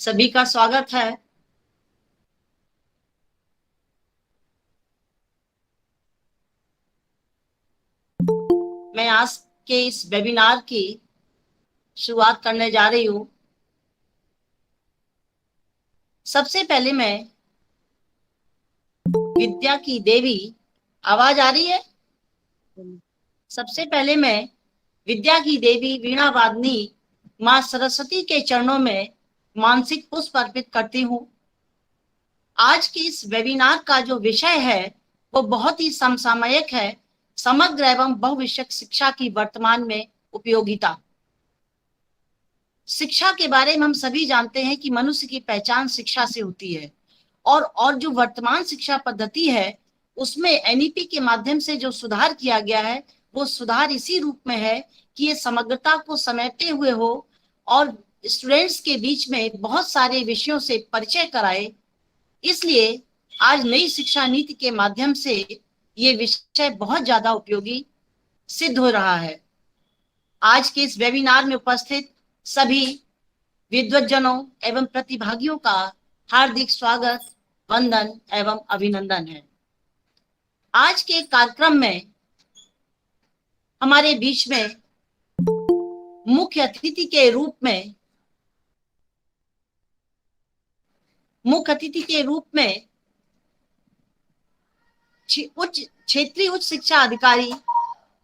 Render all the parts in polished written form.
सभी का स्वागत है। मैं आज के इस वेबिनार की शुरुआत करने जा रही हूँ। सबसे पहले मैं विद्या की देवी, आवाज आ रही है? सबसे पहले मैं विद्या की देवी वीणा वादनी माँ सरस्वती के चरणों में मानसिक पुष्प अर्पित करती हूँ। आज के इस वेबिनार का जो विषय है वो बहुत ही समसामयिक है, समग्र एवं बहुविषयक शिक्षा की वर्तमान में उपयोगिता। शिक्षा के बारे में हम सभी जानते हैं कि मनुष्य की पहचान शिक्षा से होती है और जो वर्तमान शिक्षा पद्धति है उसमें एनईपी के माध्यम से जो सुधार किया गया है वो सुधार इसी रूप में है कि ये समग्रता को समेटे हुए हो और स्टूडेंट्स के बीच में बहुत सारे विषयों से परिचय कराए। इसलिए आज नई शिक्षा नीति के माध्यम से ये विषय बहुत ज्यादा उपयोगी सिद्ध हो रहा है। आज के इस वेबिनार में उपस्थित सभी विद्वज्जनों एवं प्रतिभागियों का हार्दिक स्वागत, वंदन एवं अभिनंदन है। आज के कार्यक्रम में हमारे बीच में मुख्य अतिथि के रूप में क्षेत्रीय उच्च शिक्षा अधिकारी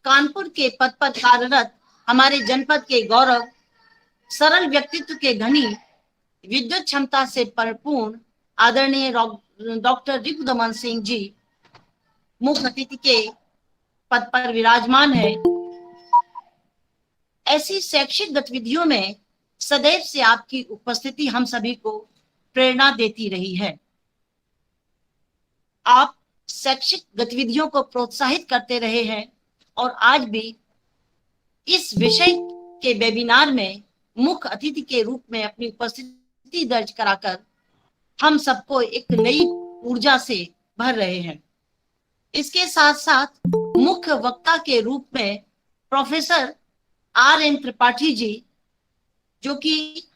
कानपुर के पद पर कार्यरत हमारे जनपद के गौरव, सरल व्यक्तित्व के धनी, विद्युत क्षमता से परिपूर्ण आदरणीय डॉक्टर रिपुदमन सिंह जी मुख्य अतिथि के पद पर विराजमान है। ऐसी शैक्षिक गतिविधियों में सदैव से आपकी उपस्थिति हम सभी को प्रेरणा देती रही है। आप शैक्षिक गतिविधियों को प्रोत्साहित करते रहे हैं और आज भी इस विषय के वेबिनार में मुख्य अतिथि के रूप में अपनी उपस्थिति दर्ज कराकर हम सबको एक नई ऊर्जा से भर रहे हैं। इसके साथ साथ मुख्य वक्ता के रूप में प्रोफेसर आर.एन. त्रिपाठी जी, जो कि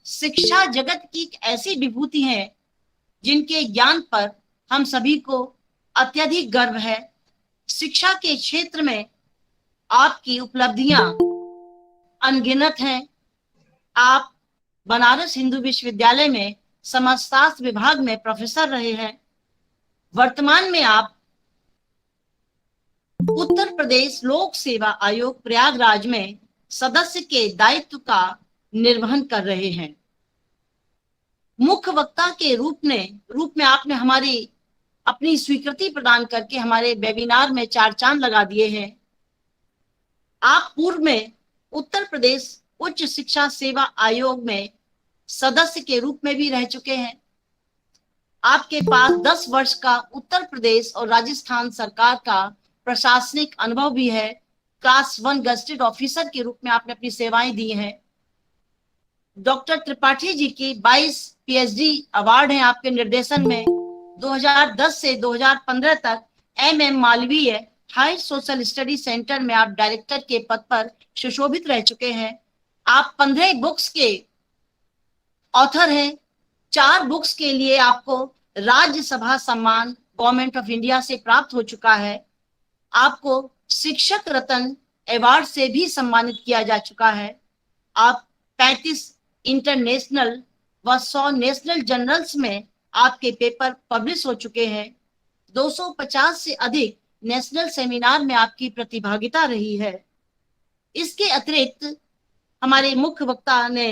शिक्षा जगत की एक ऐसी विभूति है जिनके ज्ञान पर हम सभी को अत्यधिक गर्व है। शिक्षा के क्षेत्र में आपकी उपलब्धियां अनगिनत हैं। आप बनारस हिंदू विश्वविद्यालय में समाजशास्त्र विभाग में प्रोफेसर रहे हैं। वर्तमान में आप उत्तर प्रदेश लोक सेवा आयोग प्रयागराज में सदस्य के दायित्व का निर्वहन कर रहे हैं। मुख्य वक्ता के रूप में आपने हमारी अपनी स्वीकृति प्रदान करके हमारे वेबिनार में चार चांद लगा दिए हैं। आप पूर्व में उत्तर प्रदेश उच्च शिक्षा सेवा आयोग में सदस्य के रूप में भी रह चुके हैं। आपके पास 10 वर्ष का उत्तर प्रदेश और राजस्थान सरकार का प्रशासनिक अनुभव भी है। क्लास 1 गजेटेड ऑफिसर के रूप में आपने अपनी सेवाएं दी हैं। डॉक्टर त्रिपाठी जी की 22 पीएचडी अवार्ड हैं आपके निर्देशन में। 2010 से 2015 तक M Malviya high social study centre में आप डायरेक्टर के पद पर सुशोभित रह चुके हैं। आप 15 बुक्स के ऑथर हैं। 4 बुक्स के लिए आपको राज्यसभा सम्मान गवर्नमेंट ऑफ इंडिया से प्राप्त हो चुका है। आपको शिक्षक रत्न अवार्ड से भी सम्मानित किया जा चुका है। आप 35 इंटरनेशनल व 100 नेशनल जर्नल्स में आपके पेपर पब्लिश हो चुके हैं। 250 से अधिक नेशनल सेमिनार में आपकी प्रतिभागिता रही है। इसके अतिरिक्त हमारे मुख्य वक्ता ने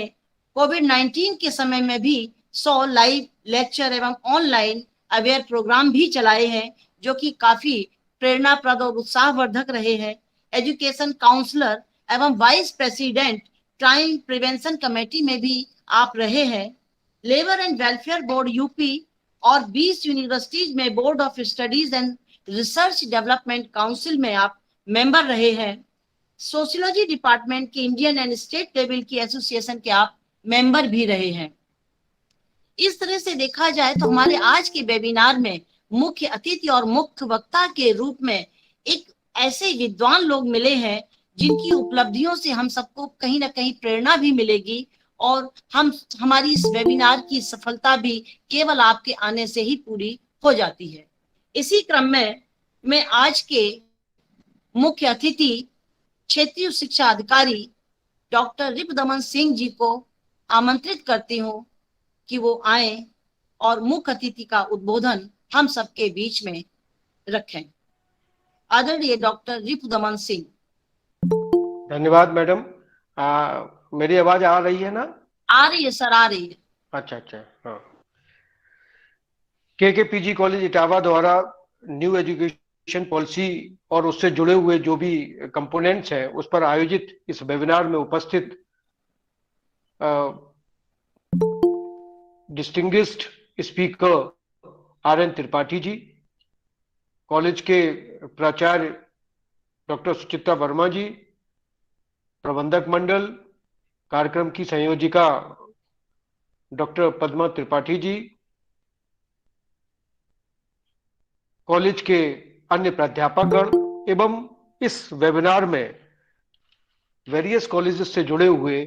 कोविड-19 के समय में भी 100 लाइव लेक्चर एवं ऑनलाइन अवेयर प्रोग्राम भी चलाए हैं, जो कि काफी प्रेरणाप्रद और उत्साहवर्धक रहे हैं। एजुकेशन काउंसलर एवं vice president crime prevention committee में भी आप रहे हैं। Labour and welfare board UP और 20 यूनिवर्सिटीज में board of studies and research development council में आप मेंबर रहे हैं। सोशियोलॉजी डिपार्टमेंट की इंडियन एंड स्टेट लेवल की एसोसिएशन के आप मेंबर भी रहे हैं। इस तरह से देखा जाए तो हमारे आज के वेबिनार में मुख्य अतिथि और मुख्य वक्ता के रूप में एक ऐसे विद्वान लोग मिले हैं जिनकी उपलब्धियों से हम सबको कहीं ना कहीं प्रेरणा भी मिलेगी और हमारी इस वेबिनार की सफलता भी केवल आपके आने से ही पूरी हो जाती है। इसी क्रम में मैं आज के मुख्य अतिथि क्षेत्रीय शिक्षा अधिकारी डॉक्टर रिपुदमन सिंह जी को आमंत्रित करती हूँ कि वो आए और मुख्य अतिथि का उद्बोधन हम सबके बीच में रखें। आदरणीय डॉक्टर रिपुदमन सिंह। धन्यवाद मैडम। मेरी आवाज आ रही है ना? आ रही है सर, आ रही है। अच्छा अच्छा, हाँ। केकेपीजी कॉलेज इटावा द्वारा न्यू एजुकेशन पॉलिसी और उससे जुड़े हुए जो भी कंपोनेंट्स हैं उस पर आयोजित इस वेबिनार में उपस्थित distinguished speaker RN. Tripathi ji, college के प्राचार्य डॉक्टर सुचित्रा वर्मा जी, प्रबंधक मंडल, कार्यक्रम की संयोजिका डॉक्टर पद्मा त्रिपाठी जी, कॉलेज के अन्य प्राध्यापकगण एवं इस वेबिनार में वेरियस कॉलेजेस से जुड़े हुए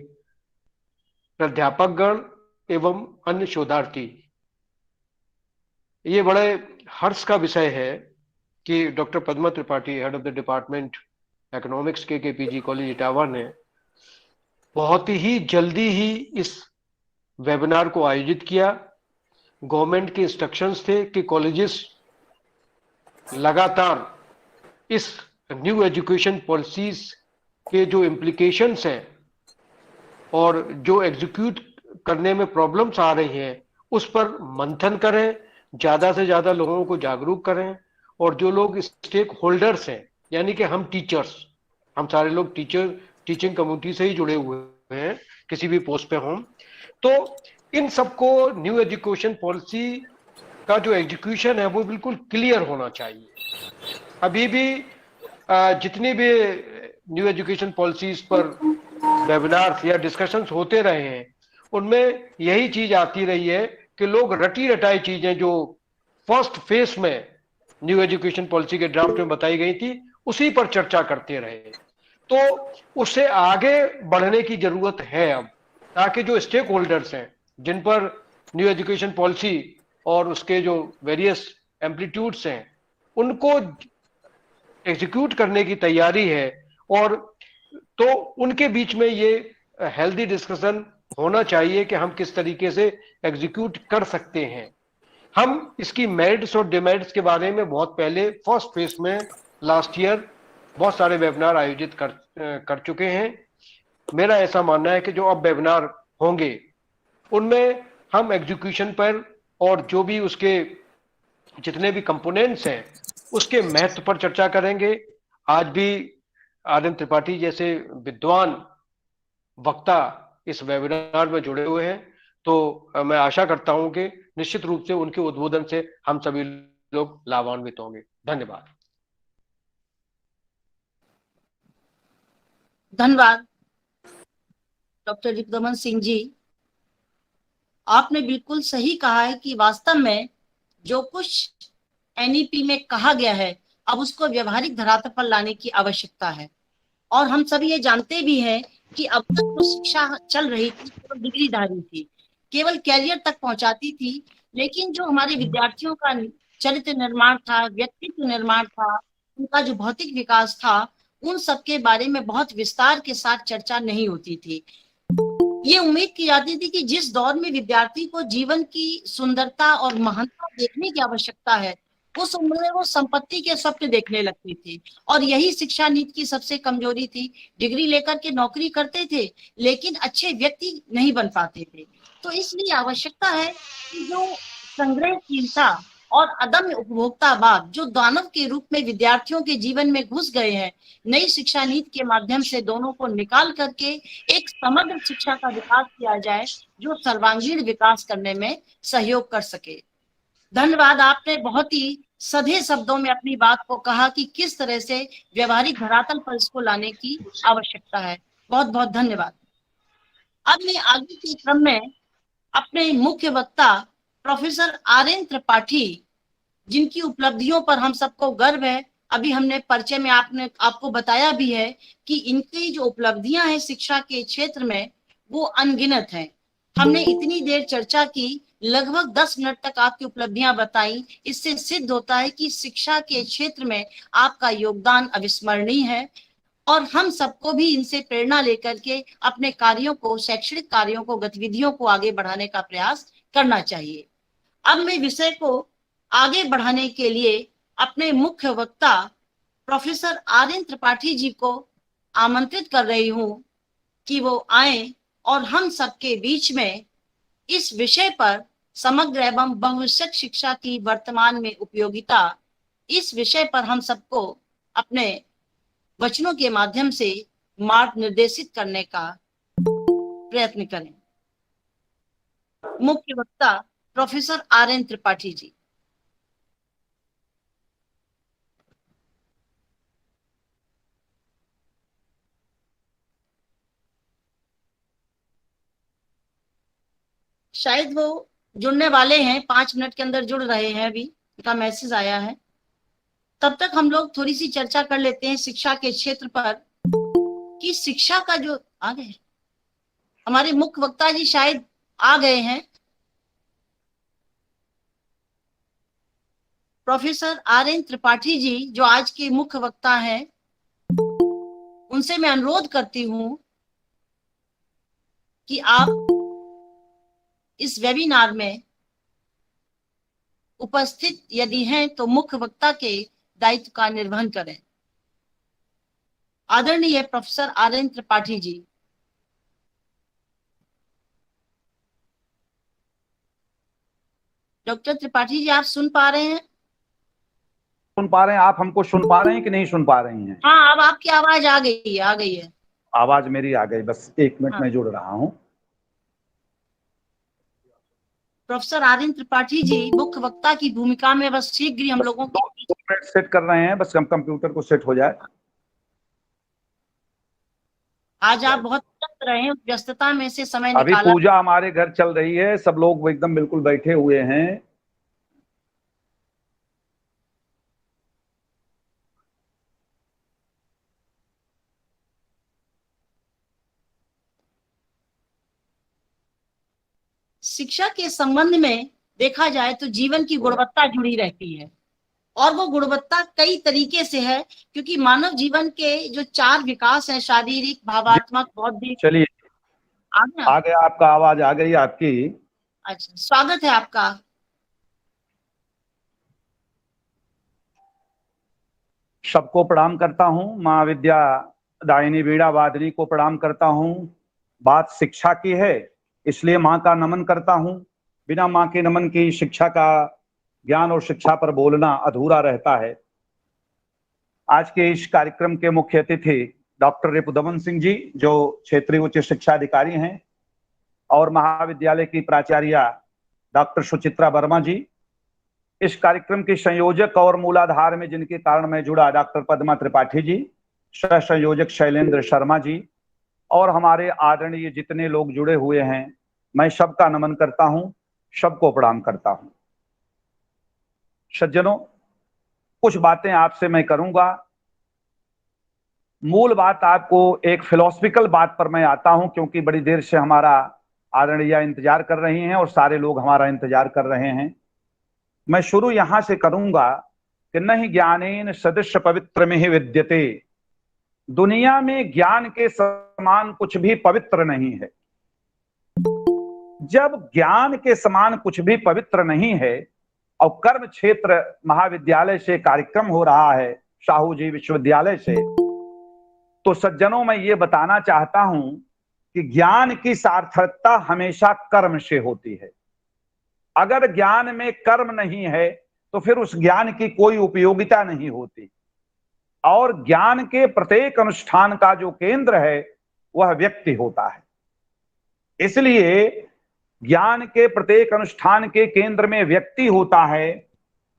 प्राध्यापकगण एवं अन्य शोधार्थी। ये बड़े हर्ष का विषय है कि doctor Padma Tripathi, head of the department economics KKPG college Etawah ने बहुत ही जल्दी ही इस वेबिनार को आयोजित किया। गवर्नमेंट के इंस्ट्रक्शंस थे कि कॉलेजेस लगातार इस न्यू एजुकेशन पॉलिसीज के जो इम्प्लीकेशंस हैं और जो एग्जीक्यूट करने में प्रॉब्लम्स आ रही हैं उस पर मंथन करें, ज्यादा से ज्यादा लोगों को जागरूक करें, और जो लोग स्टेक होल्डर्स हैं यानी कि हम टीचर्स, हम सारे लोग टीचिंग कम्युनिटी से ही जुड़े हुए हैं किसी भी पोस्ट पे हों, तो इन सबको न्यू एजुकेशन पॉलिसी का जो एग्जीक्यूशन है वो बिल्कुल क्लियर होना चाहिए। अभी भी जितनी भी न्यू एजुकेशन पॉलिसीज पर वेबिनार्स या डिस्कशंस होते रहे हैं उनमें यही चीज आती रही है कि लोग रटी रटाई चीजें जो फर्स्ट फेज में न्यू एजुकेशन पॉलिसी के ड्राफ्ट में बताई गई थी उसी पर चर्चा करते रहे। तो उससे आगे बढ़ने की जरूरत है अब, ताकि जो स्टेक होल्डर्स हैं जिन पर न्यू एजुकेशन पॉलिसी और उसके जो वेरियस एम्पलीट्यूड्स हैं उनको एग्जीक्यूट करने की तैयारी है, और तो उनके बीच में ये हेल्दी डिस्कशन होना चाहिए कि हम किस तरीके से एग्जीक्यूट कर सकते हैं। हम इसकी मेरिट्स और डिमेरिट्स के बारे में बहुत पहले फर्स्ट फेज में लास्ट ईयर बहुत सारे वेबिनार आयोजित कर चुके हैं। मेरा ऐसा मानना है कि जो अब वेबिनार होंगे उनमें हम एग्जीक्यूशन पर और जो भी उसके जितने भी कंपोनेंट्स हैं उसके महत्व पर चर्चा करेंगे। आज भी आर.एन. त्रिपाठी जैसे विद्वान वक्ता इस वेबिनार में जुड़े हुए हैं, तो मैं आशा करता हूं कि निश्चित रूप से उनके उद्बोधन से हम सभी लोग लाभान्वित होंगे। धन्यवाद। धन्यवाद डॉक्टर रिपुदमन सिंह जी। आपने बिल्कुल सही कहा है कि वास्तव में जो कुछ एनईपी में कहा गया है अब उसको व्यवहारिक धरातल पर लाने की आवश्यकता है। और हम सभी ये जानते भी हैं कि अब तक जो शिक्षा चल रही थी केवल डिग्रीधारी थी, केवल कैरियर तक पहुंचाती थी, लेकिन जो हमारे विद्यार्थियों का चरित्र निर्माण था, व्यक्तित्व निर्माण था, उनका जो भौतिक विकास था, उन सब के बारे में बहुत विस्तार के साथ चर्चा नहीं होती थी। ये उम्मीद की जाती थी कि जिस दौर में विद्यार्थी को जीवन की सुंदरता और महानता देखने की आवश्यकता है उस उम्र में वो संपत्ति के स्वप्न देखने लगती थी, और यही शिक्षा नीति की सबसे कमजोरी थी। डिग्री लेकर के नौकरी करते थे लेकिन अच्छे व्यक्ति नहीं बन पाते थे। तो इसलिए आवश्यकता है कि जो संग्रहशीलता और अदम्य उपभोक्तावाद जो दानव के रूप में विद्यार्थियों के जीवन में घुस गए हैं, नई शिक्षा नीति के माध्यम से दोनों को निकाल करके एक समग्र शिक्षा का विकास किया जाए जो सर्वांगीण विकास करने में सहयोग कर सके। धन्यवाद। आपने बहुत ही सधे शब्दों में अपनी बात को कहा कि किस तरह से व्यवहारिक धरातल पर इसको लाने की आवश्यकता है। बहुत बहुत धन्यवाद। अब मैं आगे के क्रम में अपने मुख्य वक्ता प्रोफेसर आर.एन. त्रिपाठी, जिनकी उपलब्धियों पर हम सबको गर्व है, अभी हमने परिचय में आपको बताया भी है कि इनकी जो उपलब्धियां हैं शिक्षा के क्षेत्र में वो अनगिनत हैं। हमने इतनी देर चर्चा की, लगभग 10 मिनट तक आपकी उपलब्धियां बताई। इससे सिद्ध होता है कि शिक्षा के क्षेत्र में आपका योगदान अविस्मरणीय है और हम सबको भी इनसे प्रेरणा लेकर के अपने कार्यों को, शैक्षणिक कार्यों को, गतिविधियों को आगे बढ़ाने का प्रयास करना चाहिए। अब मैं विषय को आगे बढ़ाने के लिए अपने मुख्य वक्ता प्रोफेसर आर.एन. त्रिपाठी जी को आमंत्रित कर रही हूं कि वो आए और हम सबके बीच में इस विषय पर समग्र एवं बहुविषयक शिक्षा की वर्तमान में उपयोगिता, इस विषय पर हम सबको अपने वचनों के माध्यम से मार्ग निर्देशित करने का प्रयत्न करें। मुख्य वक्ता प्रोफेसर आर.एन. त्रिपाठी जी। शायद वो जुड़ने वाले हैं, 5 मिनट के अंदर जुड़ रहे हैं, अभी उनका मैसेज आया है। तब तक हम लोग थोड़ी सी चर्चा कर लेते हैं शिक्षा के क्षेत्र पर कि शिक्षा का जो आ गए हमारे मुख्य वक्ता जी शायद आ गए हैं। Professor RN. त्रिपाठी जी जो आज के मुख्य वक्ता हैं, उनसे मैं अनुरोध करती हूं कि आप इस वेबिनार में उपस्थित यदि हैं तो मुख्य वक्ता के दायित्व का निर्वहन करें। आदरणीय professor RN. Tripathi ji. Doctor Tripathi ji, आप सुन पा रहे हैं? सुन पा रहे हैं? आप हमको सुन पा रहे हैं कि नहीं सुन पा रही हैं? हाँ, अब आपकी आवाज आ गई है, आ गई है। आवाज मेरी आ गई, बस 1 मिनट हाँ। में जुड़ रहा हूं। Professor RN. त्रिपाठी जी मुख्य वक्ता की भूमिका में बस शीघ्र ही हम लोगों दो मिनट सेट कर रहे हैं, बस हम कंप्यूटर को सेट हो जाए। आज आप बहुत व्यस्त रहे हैं, व्यस्तता में से समय अभी निकाला। पूजा हमारे घर चल रही है, सब लोग एकदम बिल्कुल बैठे हुए हैं। शिक्षा के संबंध में देखा जाए तो जीवन की गुणवत्ता जुड़ी रहती है और वो गुणवत्ता कई तरीके से है, क्योंकि मानव जीवन के जो 4 विकास हैं, शारीरिक, भावात्मक, बौद्धिक। चलिए, आ गया? आ गया आपका, आवाज आ गई आपकी। अच्छा, स्वागत है आपका। सबको प्रणाम करता हूं। माँ विद्या दायिनी वीणा वादनी को प्रणाम करता हूं। बात शिक्षा की है, इसलिए माँ का नमन करता हूं। बिना माँ के नमन की शिक्षा का, ज्ञान और शिक्षा पर बोलना अधूरा रहता है। आज के इस कार्यक्रम के मुख्य अतिथि डॉक्टर रिपुदमन सिंह जी, जो क्षेत्रीय उच्च शिक्षा अधिकारी हैं, और महाविद्यालय की प्राचार्य डॉक्टर सुचित्रा वर्मा जी। इस कार्यक्रम के संयोजक और मूलाधार में जिनके कारण मैं जुड़ा, डॉक्टर पद्मा त्रिपाठी जी, सह संयोजक शैलेंद्र शर्मा जी, और हमारे आदरणीय जितने लोग जुड़े हुए हैं, मैं सबका नमन करता हूं, सबको प्रणाम करता हूं। सज्जनों, कुछ बातें आपसे मैं करूंगा। मूल बात, आपको एक फिलोसफिकल बात पर मैं आता हूं, क्योंकि बड़ी देर से हमारा आदरणीय इंतजार कर रही हैं और सारे लोग हमारा इंतजार कर रहे हैं। मैं शुरू यहां से करूंगा कि नहीं ज्ञानेन सदृश पवित्र में ही विद्यते। दुनिया में ज्ञान के समान कुछ भी पवित्र नहीं है। जब ज्ञान के समान कुछ भी पवित्र नहीं है और कर्म क्षेत्र महाविद्यालय से कार्यक्रम हो रहा है, साहू जी विश्वविद्यालय से, तो सज्जनों मैं ये बताना चाहता हूं कि ज्ञान की सार्थकता हमेशा कर्म से होती है। अगर ज्ञान में कर्म नहीं है तो फिर उस ज्ञान की कोई उपयोगिता नहीं होती। और ज्ञान के प्रत्येक अनुष्ठान का जो केंद्र है वह व्यक्ति होता है। इसलिए ज्ञान के प्रत्येक अनुष्ठान के केंद्र में व्यक्ति होता है।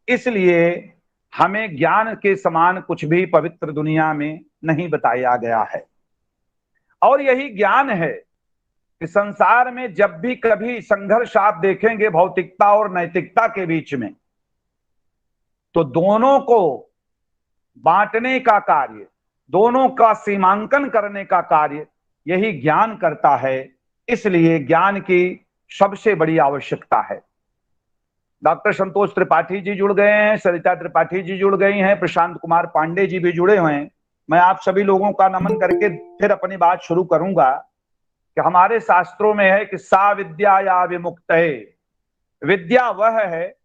इसलिए हमें ज्ञान के समान कुछ भी पवित्र दुनिया में नहीं बताया गया है। और यही ज्ञान है कि संसार में जब भी कभी संघर्ष आप देखेंगे भौतिकता और नैतिकता के बीच में, तो दोनों को बांटने का कार्य, दोनों का सीमांकन करने का कार्य यही ज्ञान करता है। इसलिए ज्ञान की सबसे बड़ी आवश्यकता है। डॉक्टर संतोष त्रिपाठी जी जुड़ गए हैं, सरिता त्रिपाठी जी जुड़ गई हैं, प्रशांत कुमार पांडे जी भी जुड़े हुए हैं। मैं आप सभी लोगों का नमन करके फिर अपनी बात शुरू करूंगा कि हमारे शास्त्रों में है कि सा विद्या या विमुक्त है। विद्या वह है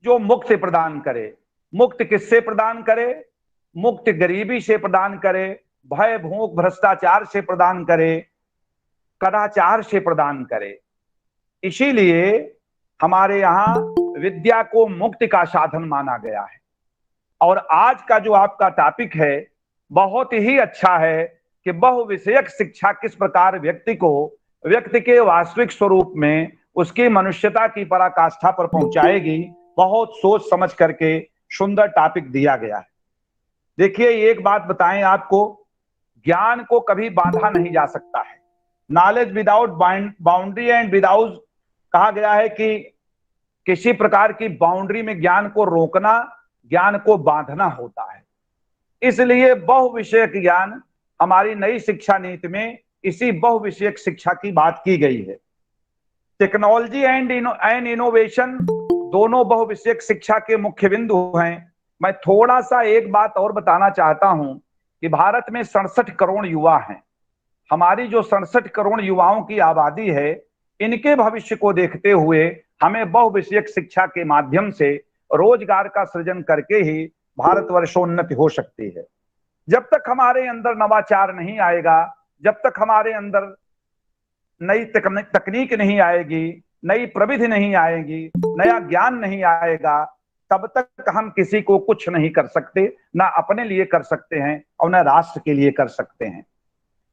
जो मुक्ति प्रदान करे। मुक्त किससे प्रदान करे? मुक्त गरीबी से प्रदान करे, भय भूख भ्रष्टाचार से प्रदान करे, कदाचार से प्रदान करे। इसीलिए हमारे यहाँ विद्या को मुक्ति का साधन माना गया है। और आज का जो आपका टॉपिक है बहुत ही अच्छा है कि बहुविषयक शिक्षा किस प्रकार व्यक्ति को व्यक्ति के वास्तविक स्वरूप में उसकी मनुष्यता की पराकाष्ठा पर पहुंचाएगी। बहुत सोच समझ करके सुंदर टॉपिक दिया गया है। देखिए, एक बात बताएं आपको, ज्ञान को कभी बांधा नहीं जा सकता है। Knowledge without boundary and without, कहा गया है कि किसी प्रकार की बाउंड्री में ज्ञान को रोकना, ज्ञान को बांधना होता है। इसलिए बहुविषयक ज्ञान, हमारी नई शिक्षा नीति में इसी बहुविषयक शिक्षा की बात की गई है। टेक्नोलॉजी एंड इनोवेशन दोनों बहुविषयक शिक्षा के मुख्य बिंदु हैं। मैं थोड़ा सा एक बात और बताना चाहता हूं कि भारत में 67 करोड़ युवा हैं। हमारी जो 67 करोड़ युवाओं की आबादी है, इनके भविष्य को देखते हुए हमें बहुविषयक शिक्षा के माध्यम से रोजगार का सृजन करके ही भारतवर्षोन्नति हो सकती है। जब तक हमारे अंदर नवाचार नहीं आएगा, जब तक हमारे अंदर नई तकनीक नहीं आएगी, नई प्रविधि नहीं आएगी, नया ज्ञान नहीं आएगा, तब तक हम किसी को कुछ नहीं कर सकते, ना अपने लिए कर सकते हैं और ना राष्ट्र के लिए कर सकते हैं।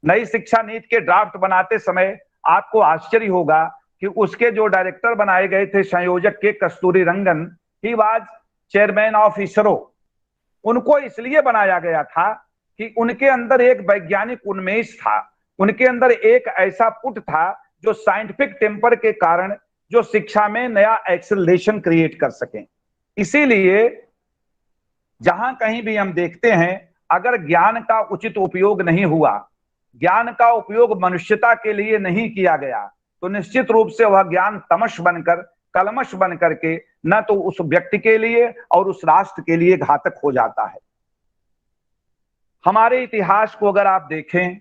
नई शिक्षा नीति के ड्राफ्ट बनाते समय आपको आश्चर्य होगा कि उसके जो डायरेक्टर बनाए गए थे, संयोजक के Kasturi Rangan, he was chairman of ISRO. उनको इसलिए बनाया गया था कि उनके अंदर एक वैज्ञानिक उन्मेष था, उनके अंदर एक ऐसा पुट था जो साइंटिफिक टेम्पर के कारण जो शिक्षा में नया एक्सेलरेशन क्रिएट कर सके। इसीलिए जहां कहीं भी हम देखते हैं, अगर ज्ञान का उचित उपयोग नहीं हुआ, ज्ञान का उपयोग मनुष्यता के लिए नहीं किया गया, तो निश्चित रूप से वह ज्ञान तमश बनकर, कलमश बन करके न तो उस व्यक्ति के लिए और उस राष्ट्र के लिए घातक हो जाता है। हमारे इतिहास को अगर आप देखें,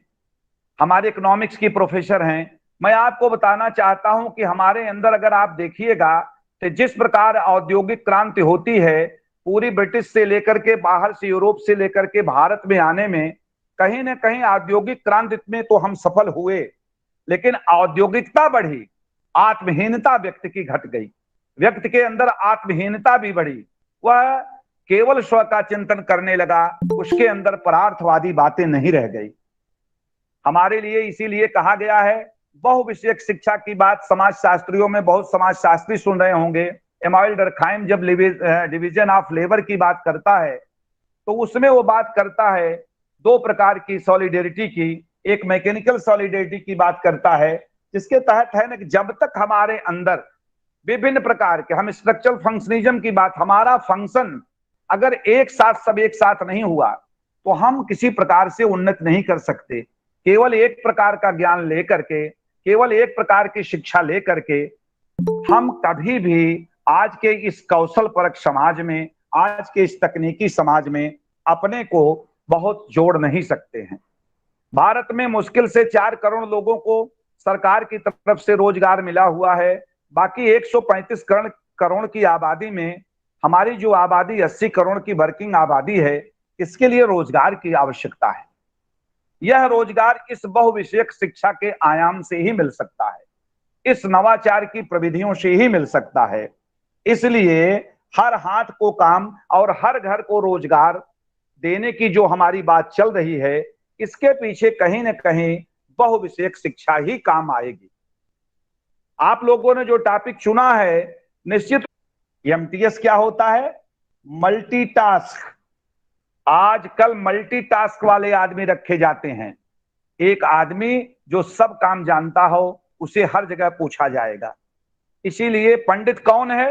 हमारे इकोनॉमिक्स की प्रोफेसर हैं, मैं आपको बताना चाहता हूं कि हमारे अंदर अगर आप देखिएगा तो जिस प्रकार औद्योगिक क्रांति होती है, पूरी ब्रिटिश से लेकर के बाहर से, यूरोप से लेकर के भारत में आने में कहीं ना कहीं औद्योगिक क्रांति में तो हम सफल हुए, लेकिन औद्योगिकता बढ़ी, आत्महीनता व्यक्ति की घट गई, व्यक्ति के अंदर आत्महीनता भी बढ़ी, वह केवल स्व का चिंतन करने लगा, उसके अंदर परार्थवादी बातें नहीं रह गई। हमारे लिए इसीलिए कहा गया है, बहुविषयक शिक्षा की बात समाज शास्त्रियों में बहुत समाज शास्त्री सुन रहे होंगे। एमाइल डर्कहाइम जब डिवीजन ऑफ लेबर की बात करता है तो उसमें वो बात करता है दो प्रकार की सॉलिडेरिटी की। एक मैकेनिकल सॉलिडेरिटी की बात करता है, जिसके तहत है ना कि जब तक हमारे अंदर विभिन्न प्रकार के, हम स्ट्रक्चरल फंक्शनिज्म की बात, हमारा फंक्शन अगर एक साथ सब एक साथ नहीं हुआ तो हम किसी प्रकार से उन्नत नहीं कर सकते। केवल एक प्रकार का ज्ञान लेकर के, केवल एक प्रकार की शिक्षा लेकर के हम कभी भी आज के इस कौशल परक समाज में, आज के इस तकनीकी समाज में अपने को बहुत जोड़ नहीं सकते हैं। भारत में मुश्किल से 4 करोड़ लोगों को सरकार की तरफ से रोजगार मिला हुआ है। बाकी 135 करोड़ की आबादी में हमारी जो आबादी 80 करोड़ की वर्किंग आबादी है, इसके लिए रोजगार की आवश्यकता है। यह रोजगार इस बहुविषयक शिक्षा के आयाम से ही मिल सकता है, इस नवाचार की प्रविधियों से ही मिल सकता है। इसलिए हर हाथ को काम और हर घर को रोजगार देने की जो हमारी बात चल रही है, इसके पीछे कहीं ना कहीं बहुविषयक शिक्षा ही काम आएगी। आप लोगों ने जो टॉपिक चुना है, निश्चित एमटीएस क्या होता है? मल्टीटास्क। आजकल मल्टीटास्क वाले आदमी रखे जाते हैं। एक आदमी जो सब काम जानता हो, उसे हर जगह पूछा जाएगा। इसीलिए पंडित कौन है?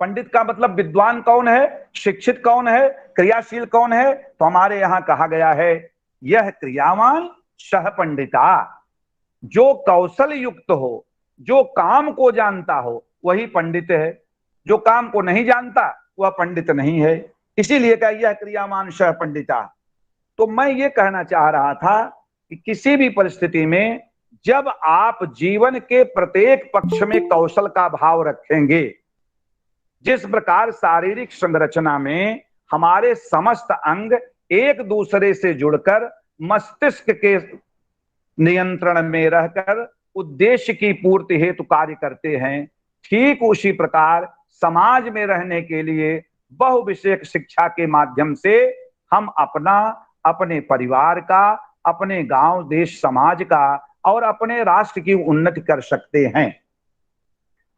पंडित का मतलब विद्वान कौन है, शिक्षित कौन है, क्रियाशील कौन है? तो हमारे यहां कहा गया है, यह क्रियावान सह पंडिता। जो कौशल युक्त हो, जो काम को जानता हो, वही पंडित है। जो काम को नहीं जानता वह पंडित नहीं है। इसीलिए कहा यह क्रियामान स पंडिता। तो मैं ये कहना चाह रहा था कि किसी भी परिस्थिति में जब आप जीवन के प्रत्येक पक्ष में कौशल का भाव रखेंगे, जिस प्रकार शारीरिक संरचना में हमारे समस्त अंग एक दूसरे से जुड़कर मस्तिष्क के नियंत्रण में रहकर उद्देश्य की पूर्ति हेतु कार्य करते हैं, ठीक उसी प्रकार समाज में रहने के लिए बहुविषयक शिक्षा के माध्यम से हम अपना, अपने परिवार का, अपने गांव देश समाज का और अपने राष्ट्र की उन्नति कर सकते हैं।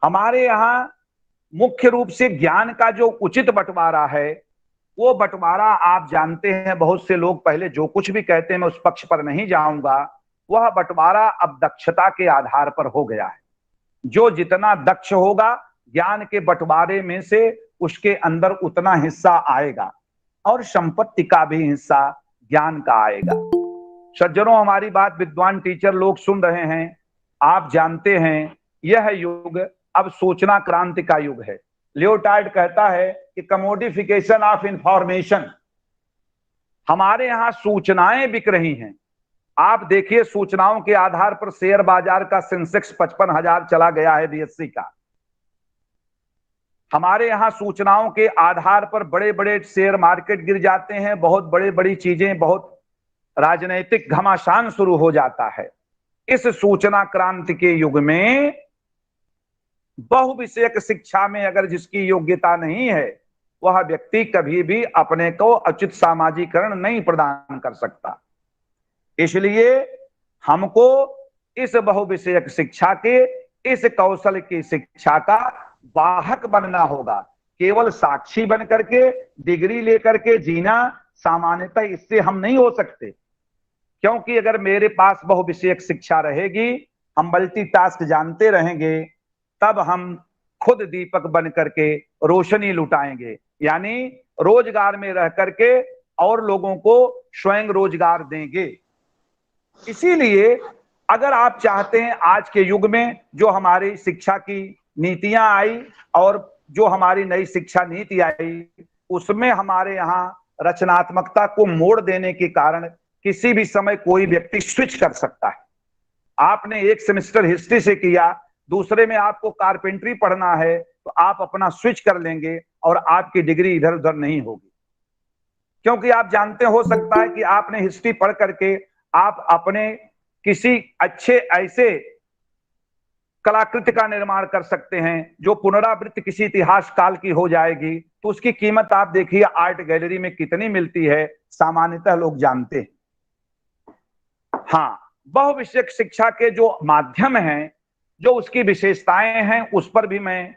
हमारे यहाँ मुख्य रूप से ज्ञान का जो उचित बंटवारा है, वो बंटवारा आप जानते हैं। बहुत से लोग पहले जो कुछ भी कहते हैं, मैं उस पक्ष पर नहीं जाऊंगा, वह बंटवारा अब दक्षता के आधार पर हो गया है। जो जितना दक्ष होगा ज्ञान के बंटवारे में से उसके अंदर उतना हिस्सा आएगा और संपत्ति का भी हिस्सा ज्ञान का आएगा। सज्जनों, हमारी बात विद्वान टीचर लोग सुन रहे हैं। आप जानते हैं यह युग अब सूचना क्रांति का युग है। लियोटार्ड कहता है कि कमोडिफिकेशन ऑफ इंफॉर्मेशन। हमारे यहां सूचनाएं बिक रही हैं। आप देखिए, सूचनाओं के आधार पर शेयर बाजार का सेंसेक्स 55,000 चला गया है बीएससी का। हमारे यहां सूचनाओं के आधार पर बड़े बड़े शेयर मार्केट गिर जाते हैं, बहुत बड़ी बड़ी चीजें, बहुत राजनीतिक घमासान शुरू हो जाता है। इस सूचना क्रांति के युग में बहुविषयक शिक्षा में अगर जिसकी योग्यता नहीं है, वह व्यक्ति कभी भी अपने को उचित सामाजिकरण नहीं प्रदान कर सकता। इसलिए हमको इस बहुविषयक शिक्षा के, इस कौशल की शिक्षा का वाहक बनना होगा। केवल साक्षी बन करके, डिग्री लेकर के जीना सामान्यतः इससे हम नहीं हो सकते। क्योंकि अगर मेरे पास बहुविषयक शिक्षा रहेगी, हम मल्टीटास्क जानते रहेंगे, तब हम खुद दीपक बन करके रोशनी लुटाएंगे, यानी रोजगार में रह करके और लोगों को स्वयं रोजगार देंगे। इसीलिए अगर आप चाहते हैं आज के युग में जो हमारी शिक्षा की नीतियां आई और जो हमारी नई शिक्षा नीति आई, उसमें हमारे यहाँ रचनात्मकता को मोड़ देने के कारण किसी भी समय कोई व्यक्ति स्विच कर सकता है। आपने एक सेमेस्टर हिस्ट्री से किया, दूसरे में आपको कारपेंटरी पढ़ना है, तो आप अपना स्विच कर लेंगे और आपकी डिग्री इधर उधर नहीं होगी। क्योंकि आप जानते, हो सकता है कि आपने हिस्ट्री पढ़ करके आप अपने किसी अच्छे ऐसे कलाकृति का निर्माण कर सकते हैं जो पुनरावृत्ति किसी इतिहास काल की हो जाएगी, तो उसकी कीमत आप देखिए आर्ट गैलरी में कितनी मिलती है, सामान्यतः लोग जानते हैं। हाँ, बहुविषयक शिक्षा के जो माध्यम हैं, जो उसकी विशेषताएं हैं, उस पर भी मैं,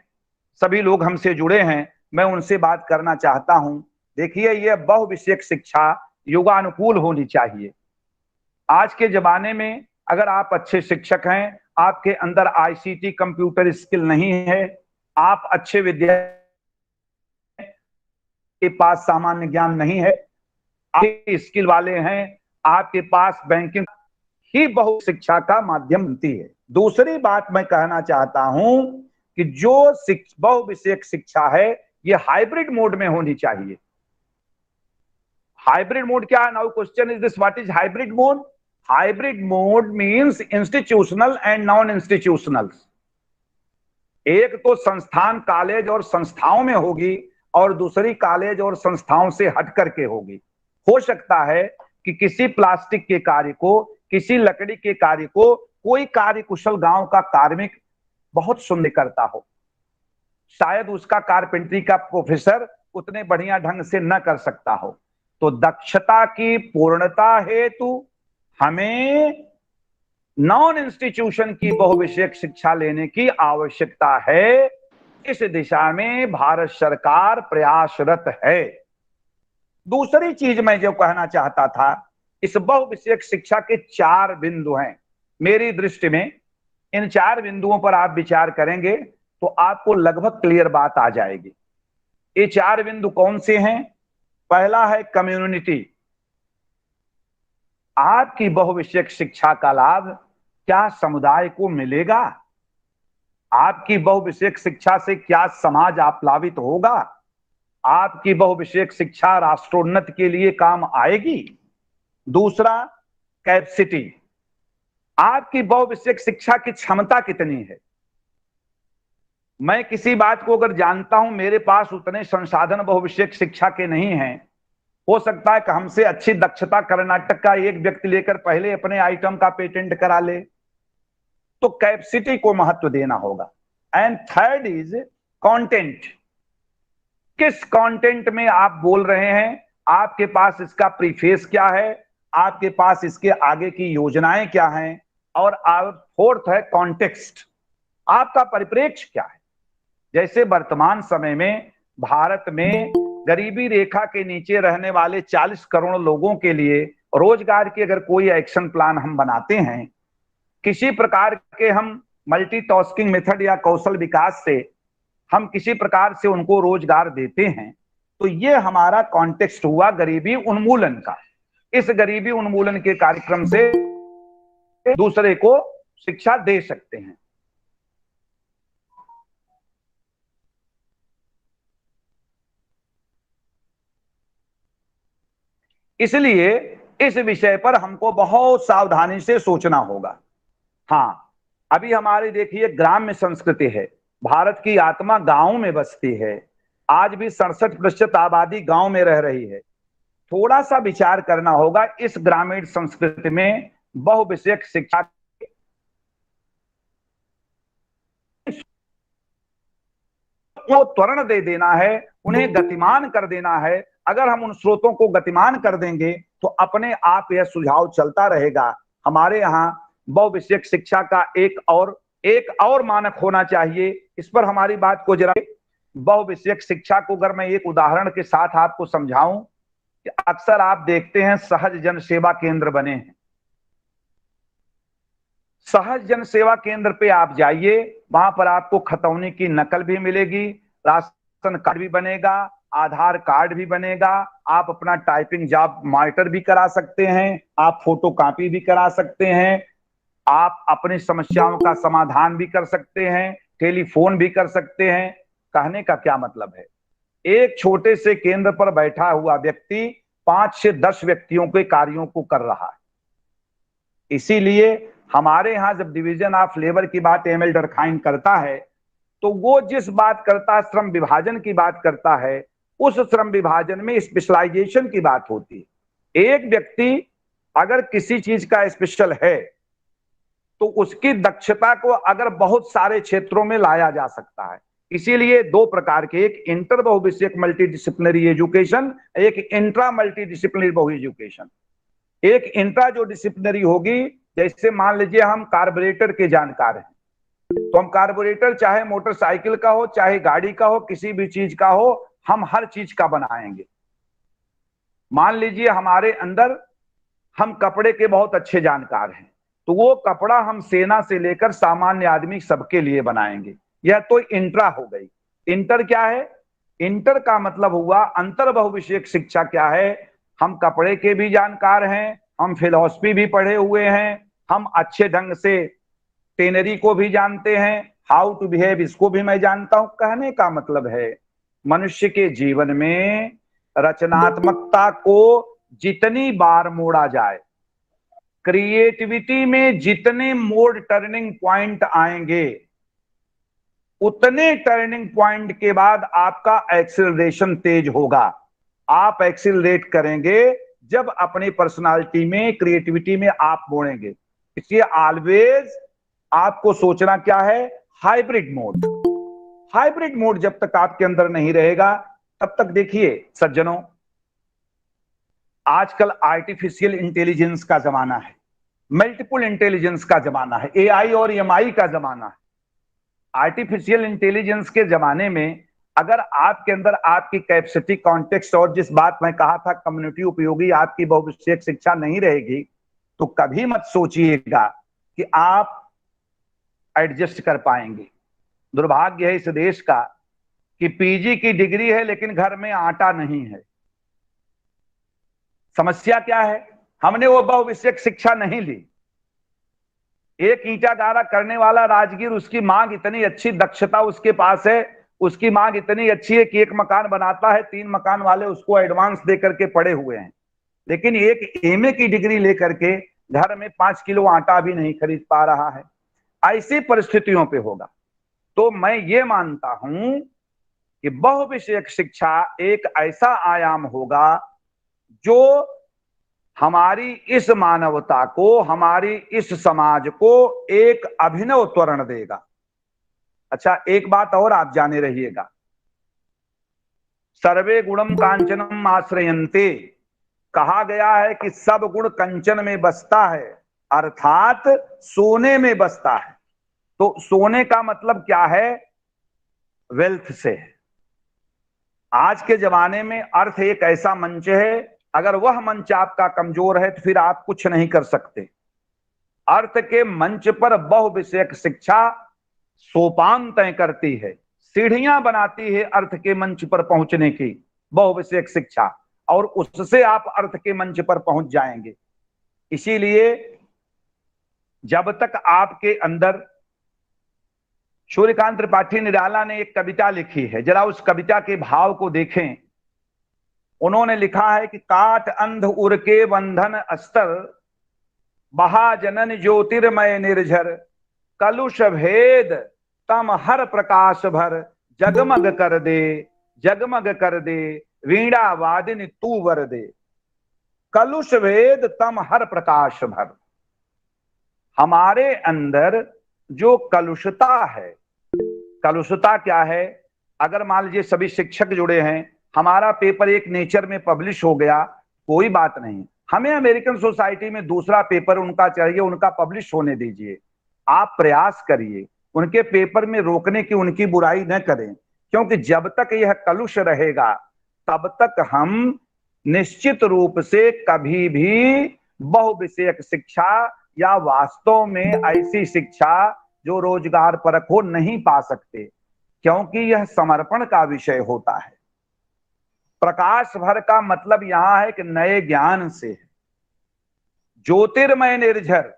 सभी लोग हमसे जुड़े हैं, मैं उनसे बात करना चाहता हूं। देखिए, यह बहुविषयक शिक्षा युगानुकूल होनी चाहिए। आज के जमाने में अगर आप अच्छे शिक्षक हैं, आपके अंदर आईसीटी कंप्यूटर स्किल नहीं है, आप अच्छे विद्यार्थी के पास सामान्य ज्ञान नहीं है, आप स्किल वाले हैं, आपके पास बैंकिंग ही बहु शिक्षा का माध्यम बनती है। दूसरी बात मैं कहना चाहता हूं कि जो बहुविषयक शिक्षा है, यह हाइब्रिड मोड में होनी चाहिए। हाइब्रिड मोड क्या है? Now question is this, what is hybrid mode? Hybrid mode means institutional and non institutional. एक तो संस्थान, कॉलेज और संस्थाओं में होगी और दूसरी कॉलेज और संस्थाओं से हट करके होगी। हो सकता है कि किसी प्लास्टिक के कार्य को, किसी लकड़ी के कार्य को कोई कार्य कुशल गांव का कार्मिक बहुत सुंदर करता हो, शायद उसका कारपेंटरी का प्रोफेसर उतने बढ़िया ढंग से न कर सकता हो। तो दक्षता की पूर्णता हेतु हमें नॉन इंस्टीट्यूशन की बहुविषयक शिक्षा लेने की आवश्यकता है। इस दिशा में भारत सरकार प्रयासरत है। दूसरी चीज मैं जो कहना चाहता था, इस बहुविषयक शिक्षा के 4 बिंदु हैं मेरी दृष्टि में। इन 4 बिंदुओं पर आप विचार करेंगे तो आपको लगभग क्लियर बात आ जाएगी। ये 4 बिंदु कौन से हैं? पहला है कम्युनिटी। आपकी बहुविषयक शिक्षा का लाभ क्या समुदाय को मिलेगा? आपकी बहुविषयक शिक्षा से क्या समाज आप्लावित होगा? आपकी बहुविषयक शिक्षा राष्ट्रोन्नति के लिए काम आएगी? दूसरा, कैपेसिटी, आपकी बहुविषयक शिक्षा की क्षमता कितनी है? मैं किसी बात को अगर जानता हूं, मेरे पास उतने संसाधन बहुविषयक शिक्षा के नहीं हैं, हो सकता है कि हमसे अच्छी दक्षता कर्नाटक का एक व्यक्ति लेकर पहले अपने आइटम का पेटेंट करा ले। तो कैपेसिटी को महत्व देना होगा। एंड थर्ड इज कंटेंट, किस कंटेंट में आप बोल रहे हैं, आपके पास इसका प्रीफेस क्या है, आपके पास इसके आगे की योजनाएं क्या हैं, और फोर्थ है कॉन्टेक्स्ट, आपका परिप्रेक्ष्य क्या है। जैसे वर्तमान समय में भारत में गरीबी रेखा के नीचे रहने वाले 40 करोड़ लोगों के लिए रोजगार की अगर कोई एक्शन प्लान हम बनाते हैं, किसी प्रकार के हम मल्टीटास्किंग मेथड या कौशल विकास से हम किसी प्रकार से उनको रोजगार देते हैं, तो ये हमारा कॉन्टेक्स्ट हुआ गरीबी उन्मूलन का। इस गरीबी उन्मूलन के कार्यक्रम से दूसरे को शिक्षा दे सकते हैं। इसलिए इस विषय पर हमको बहुत सावधानी से सोचना होगा। हाँ, अभी हमारी देखिए ग्राम्य संस्कृति है, भारत की आत्मा गांव में बसती है, आज भी 67% आबादी गांव में रह रही है। थोड़ा सा विचार करना होगा इस ग्रामीण संस्कृति में बहुविषयक शिक्षा को त्वरण दे देना है, उन्हें गतिमान कर देना है। अगर हम उन स्रोतों को गतिमान कर देंगे तो अपने आप यह सुझाव चलता रहेगा। हमारे यहाँ बहुविषयक शिक्षा का एक और मानक होना चाहिए। इस पर हमारी बात को जरा, बहुविषयक शिक्षा को अगर मैं एक उदाहरण के साथ आपको समझाऊं कि अक्सर आप देखते हैं सहज जन सेवा केंद्र बने हैं। सहज जन सेवा केंद्र पे आप जाइए, वहां पर आपको खतौनी की नकल भी मिलेगी, राशन कार्ड भी बनेगा, आधार कार्ड भी बनेगा, आप अपना टाइपिंग जॉब मॉनिटर भी करा सकते हैं, आप फोटो कॉपी भी करा सकते हैं, आप अपनी समस्याओं का समाधान भी कर सकते हैं, टेलीफोन भी कर सकते हैं। कहने का क्या मतलब है, एक छोटे से केंद्र पर बैठा हुआ व्यक्ति 5 से 10 व्यक्तियों के कार्यों को कर रहा है। इसीलिए हमारे यहां जब डिवीजन ऑफ लेबर की बात एमएल डरखाइन करता है, तो वो जिस बात करता है, श्रम विभाजन की बात करता है, उस श्रम विभाजन में स्पेशलाइजेशन की बात होती है। एक व्यक्ति अगर किसी चीज का स्पेशल है तो उसकी दक्षता को अगर बहुत सारे क्षेत्रों में लाया जा सकता है। इसीलिए दो प्रकार के, एक इंटर बहुविषयक मल्टीडिसिप्लिनरी एजुकेशन, एक इंट्रा मल्टीडिसिप्लिनरी बहु एजुकेशन। एक इंट्रा जो डिसिप्लिनरी होगी, जैसे मान लीजिए हम कार्बोरेटर के जानकार हैं, तो हम कार्बोरेटर चाहे मोटरसाइकिल का हो, चाहे गाड़ी का हो, किसी भी चीज का हो, हम हर चीज का बनाएंगे। मान लीजिए हमारे अंदर हम कपड़े के बहुत अच्छे जानकार हैं, तो वो कपड़ा हम सेना से लेकर सामान्य आदमी सबके लिए बनाएंगे। यह तो इंट्रा हो गई। इंटर क्या है? इंटर का मतलब हुआ अंतर बहुविषयक शिक्षा क्या है, हम कपड़े के भी जानकार हैं, हम फिलॉसफी भी पढ़े हुए हैं, हम अच्छे ढंग से टेनरी को भी जानते हैं, हाउ टू बिहेव इसको भी मैं जानता हूं। कहने का मतलब है मनुष्य के जीवन में रचनात्मकता को जितनी बार मोड़ा जाए, क्रिएटिविटी में जितने मोड टर्निंग पॉइंट आएंगे, उतने टर्निंग पॉइंट के बाद आपका एक्सीलरेशन तेज होगा। आप एक्सीलरेट करेंगे जब अपनी पर्सनालिटी में, क्रिएटिविटी में आप मोड़ेंगे। इसलिए ऑलवेज आपको सोचना क्या है, हाइब्रिड मोड। हाइब्रिड मोड जब तक आपके अंदर नहीं रहेगा, तब तक देखिए सज्जनों, आजकल आर्टिफिशियल इंटेलिजेंस का जमाना है, मल्टीपल इंटेलिजेंस का जमाना है, एआई और एमआई का जमाना है। आर्टिफिशियल इंटेलिजेंस के जमाने में अगर आपके अंदर आपकी कैपेसिटी, कॉन्टेक्स्ट और जिस बात मैं कहा था कम्युनिटी उपयोगी आपकी बहुविषयक शिक्षा नहीं रहेगी, तो कभी मत सोचिएगा कि आप एडजस्ट कर पाएंगे। दुर्भाग्य है इस देश का कि पीजी की डिग्री है लेकिन घर में आटा नहीं है। समस्या क्या है? हमने वो बहुविषयक शिक्षा नहीं ली। एक ईंटा गारा करने वाला राजगीर, उसकी मांग इतनी अच्छी, दक्षता उसके पास है, उसकी मांग इतनी अच्छी है कि एक मकान बनाता है, 3 मकान वाले उसको एडवांस दे करके पड़े हुए हैं, लेकिन एक एमए की डिग्री लेकर के घर में 5 किलो आटा भी नहीं खरीद पा रहा है। ऐसी परिस्थितियों पे होगा। तो मैं ये मानता हूं कि बहुविषयक शिक्षा एक ऐसा आयाम होगा जो हमारी इस मानवता को, हमारी इस समाज को एक अभिनव त्वरण देगा। अच्छा, एक बात और आप जाने रहिएगा, सर्वे गुणम कांचनम आश्रयन्ते, कहा गया है कि सब गुण कंचन में बसता है, अर्थात सोने में बसता है। तो सोने का मतलब क्या है? वेल्थ से है। आज के जमाने में अर्थ एक ऐसा मंच है, अगर वह मंच आपका कमजोर है तो फिर आप कुछ नहीं कर सकते। अर्थ के मंच पर बहुविषयक शिक्षा सोपान तय करती है, सीढ़ियां बनाती है अर्थ के मंच पर पहुंचने की बहुविषयक शिक्षा, और उससे आप अर्थ के मंच पर पहुंच जाएंगे। इसीलिए जब तक आपके अंदर, सूर्यकांत त्रिपाठी निराला ने एक कविता लिखी है, जरा उस कविता के भाव को देखें। उन्होंने लिखा है कि काट अंध उर के बंधन अस्तर, महाजनन ज्योतिर्मय निर्झर, कलुष भेद तम हर प्रकाश भर, जगमग कर दे, जगमग कर दे, वीणा वादिनी तू वर दे। कलुष भेद तम हर प्रकाश भर। हमारे अंदर जो कलुषता है, कलुषता क्या है? अगर मान लीजिए सभी शिक्षक जुड़े हैं, हमारा पेपर एक नेचर में पब्लिश हो गया, कोई बात नहीं, हमें अमेरिकन सोसाइटी में दूसरा पेपर उनका चाहिए, उनका पब्लिश होने दीजिए। आप प्रयास करिए, उनके पेपर में रोकने की, उनकी बुराई न करें, क्योंकि जब तक यह कलुष रहेगा तब तक हम निश्चित रूप से कभी भी बहुविषयक शिक्षा या वास्तव में ऐसी शिक्षा जो रोजगार परक हो नहीं पा सकते, क्योंकि यह समर्पण का विषय होता है। प्रकाश भर का मतलब यहां है कि नए ज्ञान से, ज्योतिर्मय निर्झर,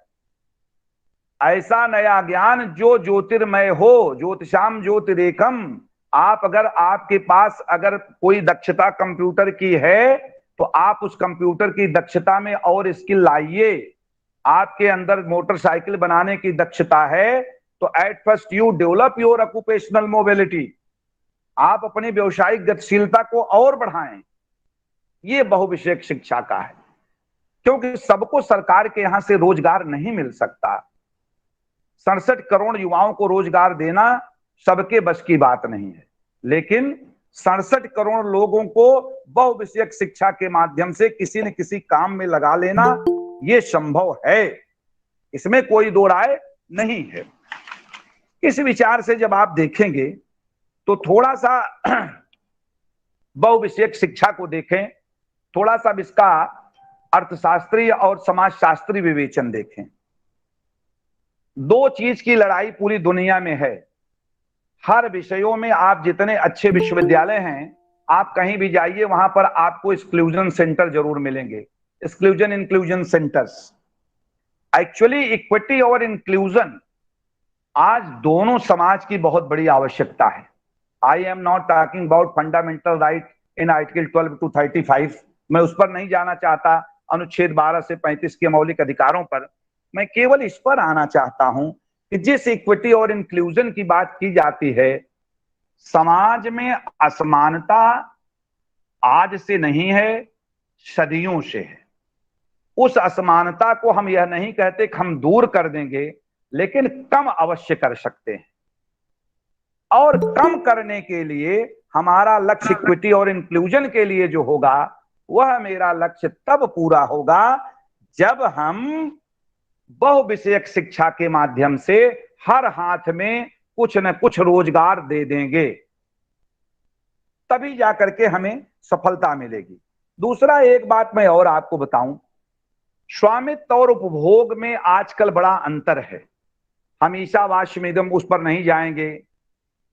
ऐसा नया ज्ञान जो ज्योतिर्मय हो, ज्योतिषाम ज्योतिरेकम। आप अगर, आपके पास अगर कोई दक्षता कंप्यूटर की है तो आप उस कंप्यूटर की दक्षता में और स्किल लाइए। आपके अंदर मोटरसाइकिल बनाने की दक्षता है तो at first you develop your occupational mobility, आप अपनी व्यवसायिक गतिशीलता को और बढ़ाएं। ये बहुविषयक शिक्षा का है, क्योंकि सबको सरकार के यहां से रोजगार नहीं मिल सकता। 67 करोड़ युवाओं को रोजगार देना सबके बस की बात नहीं है, लेकिन 67 करोड़ लोगों को बहुविषयक शिक्षा के माध्यम से किसी न किसी काम में लगा लेना ये संभव है, इसमें कोई दो राय नहीं है। इस विचार से जब आप देखेंगे तो थोड़ा सा बहुविषयक शिक्षा को देखें, थोड़ा सा इसका अर्थशास्त्रीय और समाजशास्त्रीय विवेचन देखें। दो चीज की लड़ाई पूरी दुनिया में है। हर विषयों में आप जितने अच्छे विश्वविद्यालय हैं, आप कहीं भी जाइए वहां पर आपको एक्सक्लूजन सेंटर जरूर मिलेंगे, exclusion inclusion centres. Actually equity और इंक्लूजन आज दोनों समाज की बहुत बड़ी आवश्यकता है। I am not talking about fundamental right in article 12 to 35, मैं उस पर नहीं जाना चाहता, अनुच्छेद 12 से 35 के मौलिक अधिकारों पर। मैं केवल इस पर आना चाहता हूं कि जिस इक्विटी और इंक्लूजन की बात की जाती है, समाज में असमानता आज से नहीं है, सदियों से है। उस असमानता को हम यह नहीं कहते कि हम दूर कर देंगे, लेकिन कम अवश्य कर सकते हैं। और कम करने के लिए हमारा लक्ष्य इक्विटी और इंक्लूजन के लिए जो होगा, वह मेरा लक्ष्य तब पूरा होगा जब हम बहुविषयक शिक्षा के माध्यम से हर हाथ में कुछ न कुछ रोजगार दे देंगे, तभी जाकर के हमें सफलता मिलेगी। दूसरा एक बात मैं और आपको बताऊं, स्वामित्व और उपभोग में आजकल बड़ा अंतर है। हम ईशावास्यमिदम उस पर नहीं जाएंगे,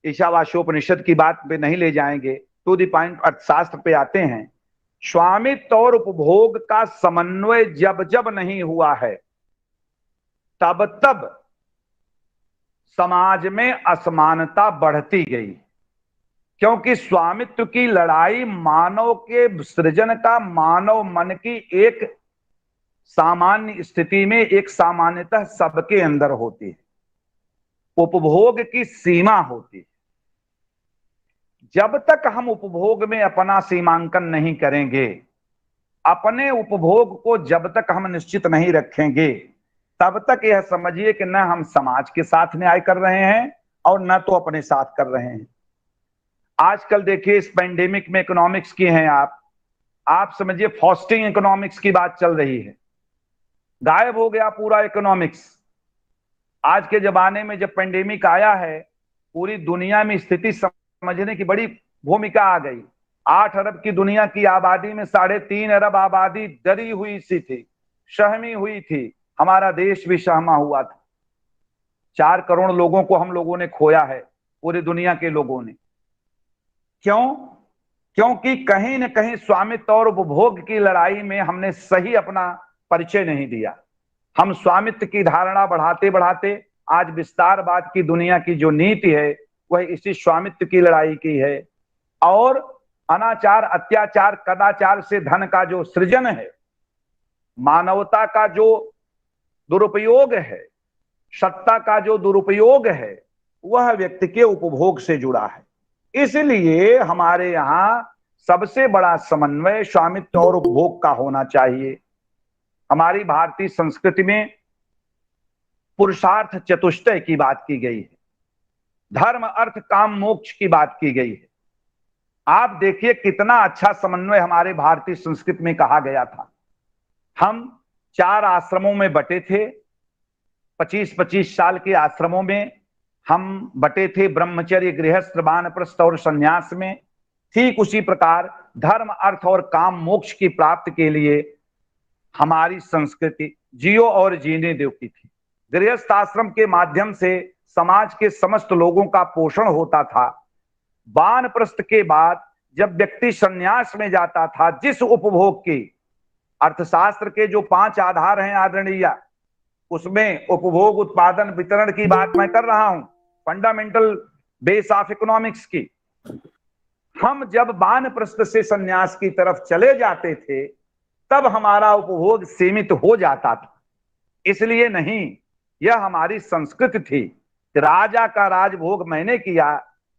ईशावास्योपनिषद की बात पे नहीं ले जाएंगे, टू द पॉइंट अर्थशास्त्र पे आते हैं। स्वामित्व और उपभोग का समन्वय जब जब नहीं हुआ है, तब तब समाज में असमानता बढ़ती गई, क्योंकि स्वामित्व की लड़ाई मानव के सृजन का, मानव मन की एक सामान्य स्थिति में, एक सामान्यतः सबके अंदर होती है। उपभोग की सीमा होती है। जब तक हम उपभोग में अपना सीमांकन नहीं करेंगे, अपने उपभोग को जब तक हम निश्चित नहीं रखेंगे, तब तक यह समझिए कि न हम समाज के साथ न्याय कर रहे हैं और न तो अपने साथ कर रहे हैं। आजकल देखिए इस पेंडेमिक में इकोनॉमिक्स की हैं आप समझिए फास्टिंग इकोनॉमिक्स की बात चल रही है। गायब हो गया पूरा इकोनॉमिक्स। आज के जमाने में जब पेंडेमिक आया है, पूरी दुनिया में स्थिति समझने की बड़ी भूमिका आ गई। 8 अरब की दुनिया की आबादी में 3.5 अरब आबादी डरी हुई सी थी, सहमी हुई थी। हमारा देश भी सहमा हुआ था। 4 करोड़ लोगों को हम लोगों ने खोया है, पूरी दुनिया के लोगों ने। क्यों? क्योंकि कहीं न कहीं स्वामित्व और उपभोग की लड़ाई में हमने सही अपना परिचय नहीं दिया। हम स्वामित्व की धारणा बढ़ाते बढ़ाते आज विस्तारवाद की दुनिया की जो नीति है वह इसी स्वामित्व की लड़ाई की है। और अनाचार, अत्याचार, कदाचार से धन का जो सृजन है, मानवता का जो दुरुपयोग है, सत्ता का जो दुरुपयोग है, वह व्यक्ति के उपभोग से जुड़ा है। इसलिए हमारे यहां सबसे बड़ा समन्वय स्वामित्व और उपभोग का होना चाहिए। हमारी भारतीय संस्कृति में पुरुषार्थ चतुष्टय की बात की गई है, धर्म अर्थ काम मोक्ष की बात की गई है। आप देखिए कितना अच्छा समन्वय हमारे भारतीय संस्कृति में कहा गया था। हम 4 आश्रमों में बटे थे, 25-25 साल के आश्रमों में हम बटे थे, ब्रह्मचर्य, गृहस्थ, वानप्रस्थ और संन्यास में। ठीक उसी प्रकार धर्म अर्थ और काम मोक्ष की प्राप्ति के लिए हमारी संस्कृति जियो और जीने दो की थी। गृहस्थ आश्रम के माध्यम से समाज के समस्त लोगों का पोषण होता था। वानप्रस्थ के बाद जब व्यक्ति संन्यास में जाता था, जिस उपभोग की, अर्थशास्त्र के जो 5 आधार हैं आदरणीय, उसमें उपभोग, उत्पादन, वितरण की बात मैं कर रहा हूं, फंडामेंटल बेस ऑफ इकोनॉमिक्स की। हम जब वानप्रस्थ से संन्यास की तरफ चले जाते थे तब हमारा उपभोग सीमित हो जाता था। इसलिए नहीं, यह हमारी संस्कृति थी कि राजा का राजभोग मैंने किया,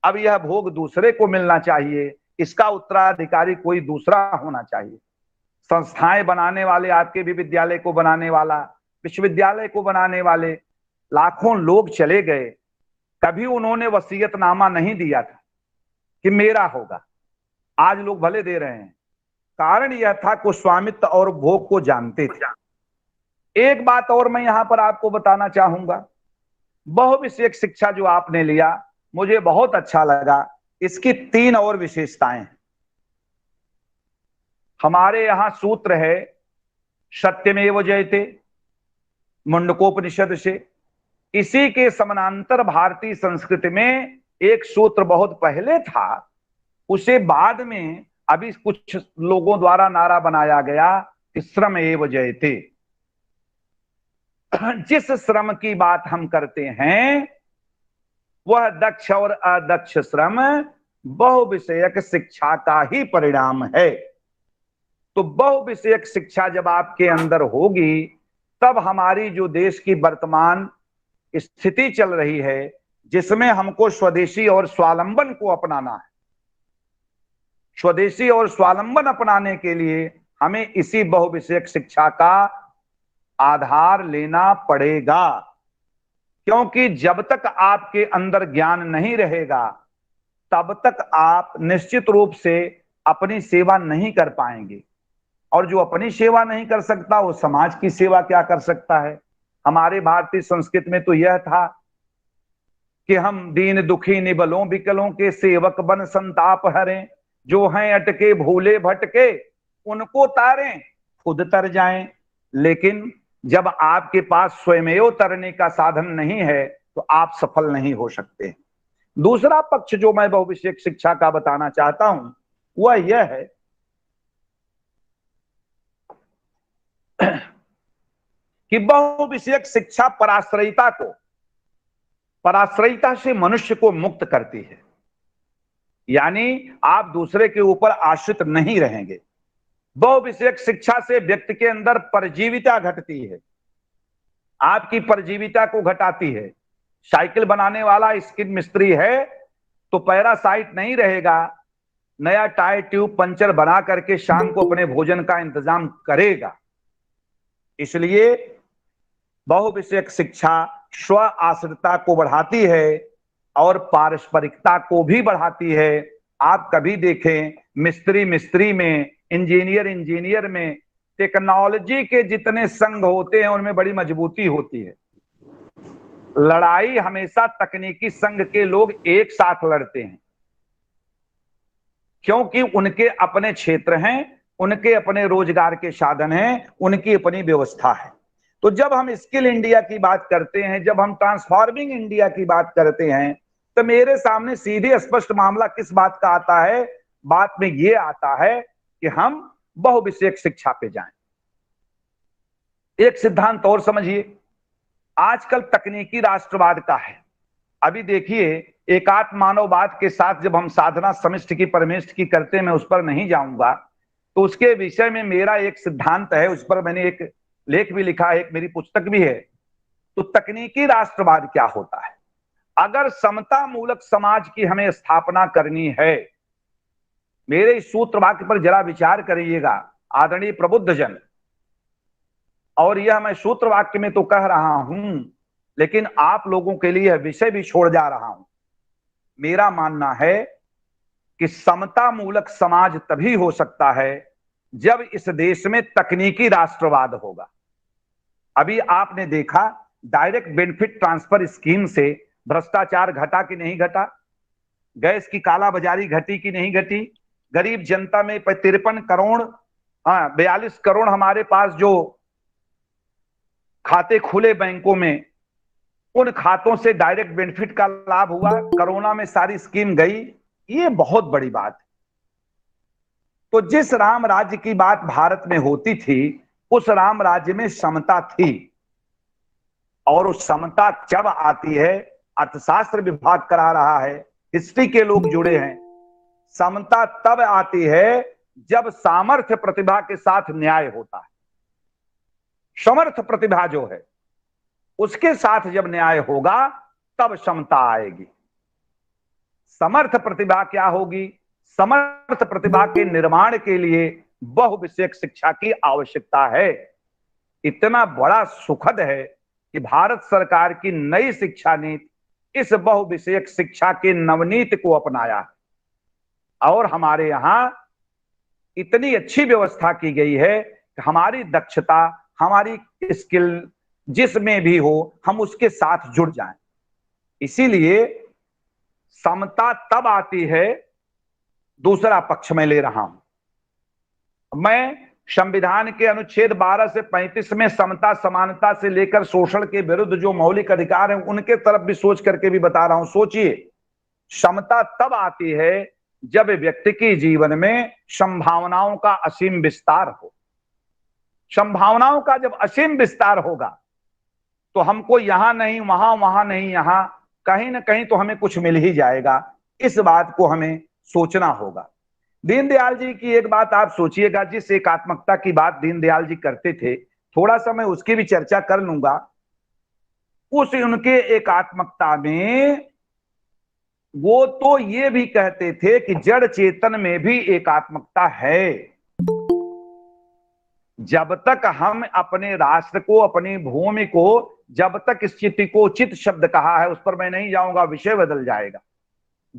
अब यह भोग दूसरे को मिलना चाहिए, इसका उत्तराधिकारी कोई दूसरा होना चाहिए। संस्थाएं बनाने वाले, आपके भी विद्यालय को बनाने वाला, विश्वविद्यालय को बनाने वाले लाखों लोग चले गए, कभी उन्होंने वसीयतनामा नहीं दिया था कि मेरा होगा। आज लोग भले दे रहे हैं, कारण यह था कि स्वामित्व और भोग को जानते थे। एक बात और मैं यहां पर आपको बताना चाहूंगा, बहुविषयक शिक्षा जो आपने लिया मुझे बहुत अच्छा लगा। इसकी 3 और विशेषताएं हैं। हमारे यहां सूत्र है सत्यमेव जयते, मुंडकोपनिषद से। इसी के समानांतर भारतीय संस्कृति में एक सूत्र बहुत पहले था, उसे बाद में अभी कुछ लोगों द्वारा नारा बनाया गया कि श्रम एव जयते। जिस श्रम की बात हम करते हैं वह दक्ष और अदक्ष श्रम बहुविषयक शिक्षा का ही परिणाम है। तो बहुविषयक शिक्षा जब आपके अंदर होगी तब हमारी जो देश की वर्तमान स्थिति चल रही है, जिसमें हमको स्वदेशी और स्वावलंबन को अपनाना है, स्वदेशी और स्वावलंबन अपनाने के लिए हमें इसी बहुविषयक शिक्षा का आधार लेना पड़ेगा। क्योंकि जब तक आपके अंदर ज्ञान नहीं रहेगा तब तक आप निश्चित रूप से अपनी सेवा नहीं कर पाएंगे, और जो अपनी सेवा नहीं कर सकता वो समाज की सेवा क्या कर सकता है। हमारे भारतीय संस्कृति में तो यह था कि हम दीन दुखी निबलों विकलों के सेवक बन संताप हरें, जो हैं अटके भूले भटके उनको तारें खुद तर जाएं। लेकिन जब आपके पास स्वयमेव तरने का साधन नहीं है तो आप सफल नहीं हो सकते। दूसरा पक्ष जो मैं बहुविषयक शिक्षा का बताना चाहता हूं वह यह है कि बहुविषयक शिक्षा पराश्रयिता से मनुष्य को मुक्त करती है, यानी आप दूसरे के ऊपर आश्रित नहीं रहेंगे। बहुविषयक शिक्षा से व्यक्ति के अंदर परजीविता घटती है, आपकी परजीविता को घटाती है। साइकिल बनाने वाला स्किन मिस्त्री है तो पैरासाइट नहीं रहेगा, नया टायर ट्यूब पंचर बना करके शाम को अपने भोजन का इंतजाम करेगा। इसलिए बहुविषयक शिक्षा स्व आश्रितता को बढ़ाती है और पारस्परिकता को भी बढ़ाती है। आप कभी देखें मिस्त्री में, इंजीनियर में, टेक्नोलॉजी के जितने संघ होते हैं उनमें बड़ी मजबूती होती है। लड़ाई हमेशा तकनीकी संघ के लोग एक साथ लड़ते हैं, क्योंकि उनके अपने क्षेत्र हैं, उनके अपने रोजगार के साधन हैं, उनकी अपनी व्यवस्था है। तो जब हम स्किल इंडिया की बात करते हैं, जब हम ट्रांसफॉर्मिंग इंडिया की बात करते हैं, तो मेरे सामने सीधे स्पष्ट मामला किस बात का आता है? बात में यह आता है कि हम बहुविषयक शिक्षा पे जाएं। एक सिद्धांत और समझिए, आजकल तकनीकी राष्ट्रवाद का है। अभी देखिए एकात्म मानववाद के साथ जब हम साधना समिष्ट की परमेष्ठ की करते हैं, मैं उस पर नहीं जाऊंगा, तो उसके विषय में मेरा एक सिद्धांत है, उस पर मैंने एक लेख भी लिखा है, एक मेरी पुस्तक भी है। तो तकनीकी राष्ट्रवाद क्या होता है? अगर समता मूलक समाज की हमें स्थापना करनी है, मेरे इस सूत्र वाक्य पर जरा विचार करिएगा आदरणीय प्रबुद्धजन, और यह मैं सूत्र वाक्य में तो कह रहा हूं, लेकिन आप लोगों के लिए विषय भी छोड़ जा रहा हूं। मेरा मानना है कि समता मूलक समाज तभी हो सकता है जब इस देश में तकनीकी राष्ट्रवाद होगा। अभी आपने देखा डायरेक्ट बेनिफिट ट्रांसफर स्कीम से भ्रष्टाचार घटा कि नहीं घटा? गैस की कालाबाजारी घटी कि नहीं घटी? गरीब जनता में 53 करोड़ 42 करोड़ हमारे पास जो खाते खुले बैंकों में, उन खातों से डायरेक्ट बेनिफिट का लाभ हुआ। कोरोना में सारी स्कीम गई, ये बहुत बड़ी बात है। तो जिस राम राज्य की बात भारत में होती थी, उस राम राज्य में समता थी, और उस समता जब आती है, अर्थशास्त्र विभाग करा रहा है, हिस्ट्री के लोग जुड़े हैं, समता तब आती है जब सामर्थ्य प्रतिभा के साथ न्याय होता है। समर्थ प्रतिभा जो है उसके साथ जब न्याय होगा तब समता आएगी। समर्थ प्रतिभा क्या होगी? समर्थ प्रतिभा के निर्माण के लिए बहुविषयक शिक्षा की आवश्यकता है। इतना बड़ा सुखद है कि भारत सरकार की नई शिक्षा नीति इस बहुविषयक शिक्षा के नवनीत को अपनाया है, और हमारे यहां इतनी अच्छी व्यवस्था की गई है कि हमारी दक्षता, हमारी स्किल जिसमें भी हो, हम उसके साथ जुड़ जाएं। इसीलिए समता तब आती है, दूसरा पक्ष में ले रहा हूं मैं, संविधान के अनुच्छेद 12 से 35 में समता समानता से लेकर शोषण के विरुद्ध जो मौलिक अधिकार हैं उनके तरफ भी सोच करके भी बता रहा हूं। सोचिए, समता तब आती है जब व्यक्ति के जीवन में संभावनाओं का असीम विस्तार हो। संभावनाओं का जब असीम विस्तार होगा तो हमको यहां नहीं वहां, वहां नहीं यहां, कहीं ना कहीं तो हमें कुछ मिल ही जाएगा। इस बात को हमें सोचना होगा। दीनदयाल जी की एक बात आप सोचिएगा, जिस एकात्मकता की बात दीनदयाल जी करते थे, थोड़ा सा मैं उसकी भी चर्चा कर लूंगा। उस उनके एकात्मकता में वो तो ये भी कहते थे कि जड़ चेतन में भी एकात्मकता है। जब तक हम अपने राष्ट्र को, अपनी भूमि को, जब तक स्थिति को उचित शब्द कहा है उस पर मैं नहीं जाऊंगा, विषय बदल जाएगा।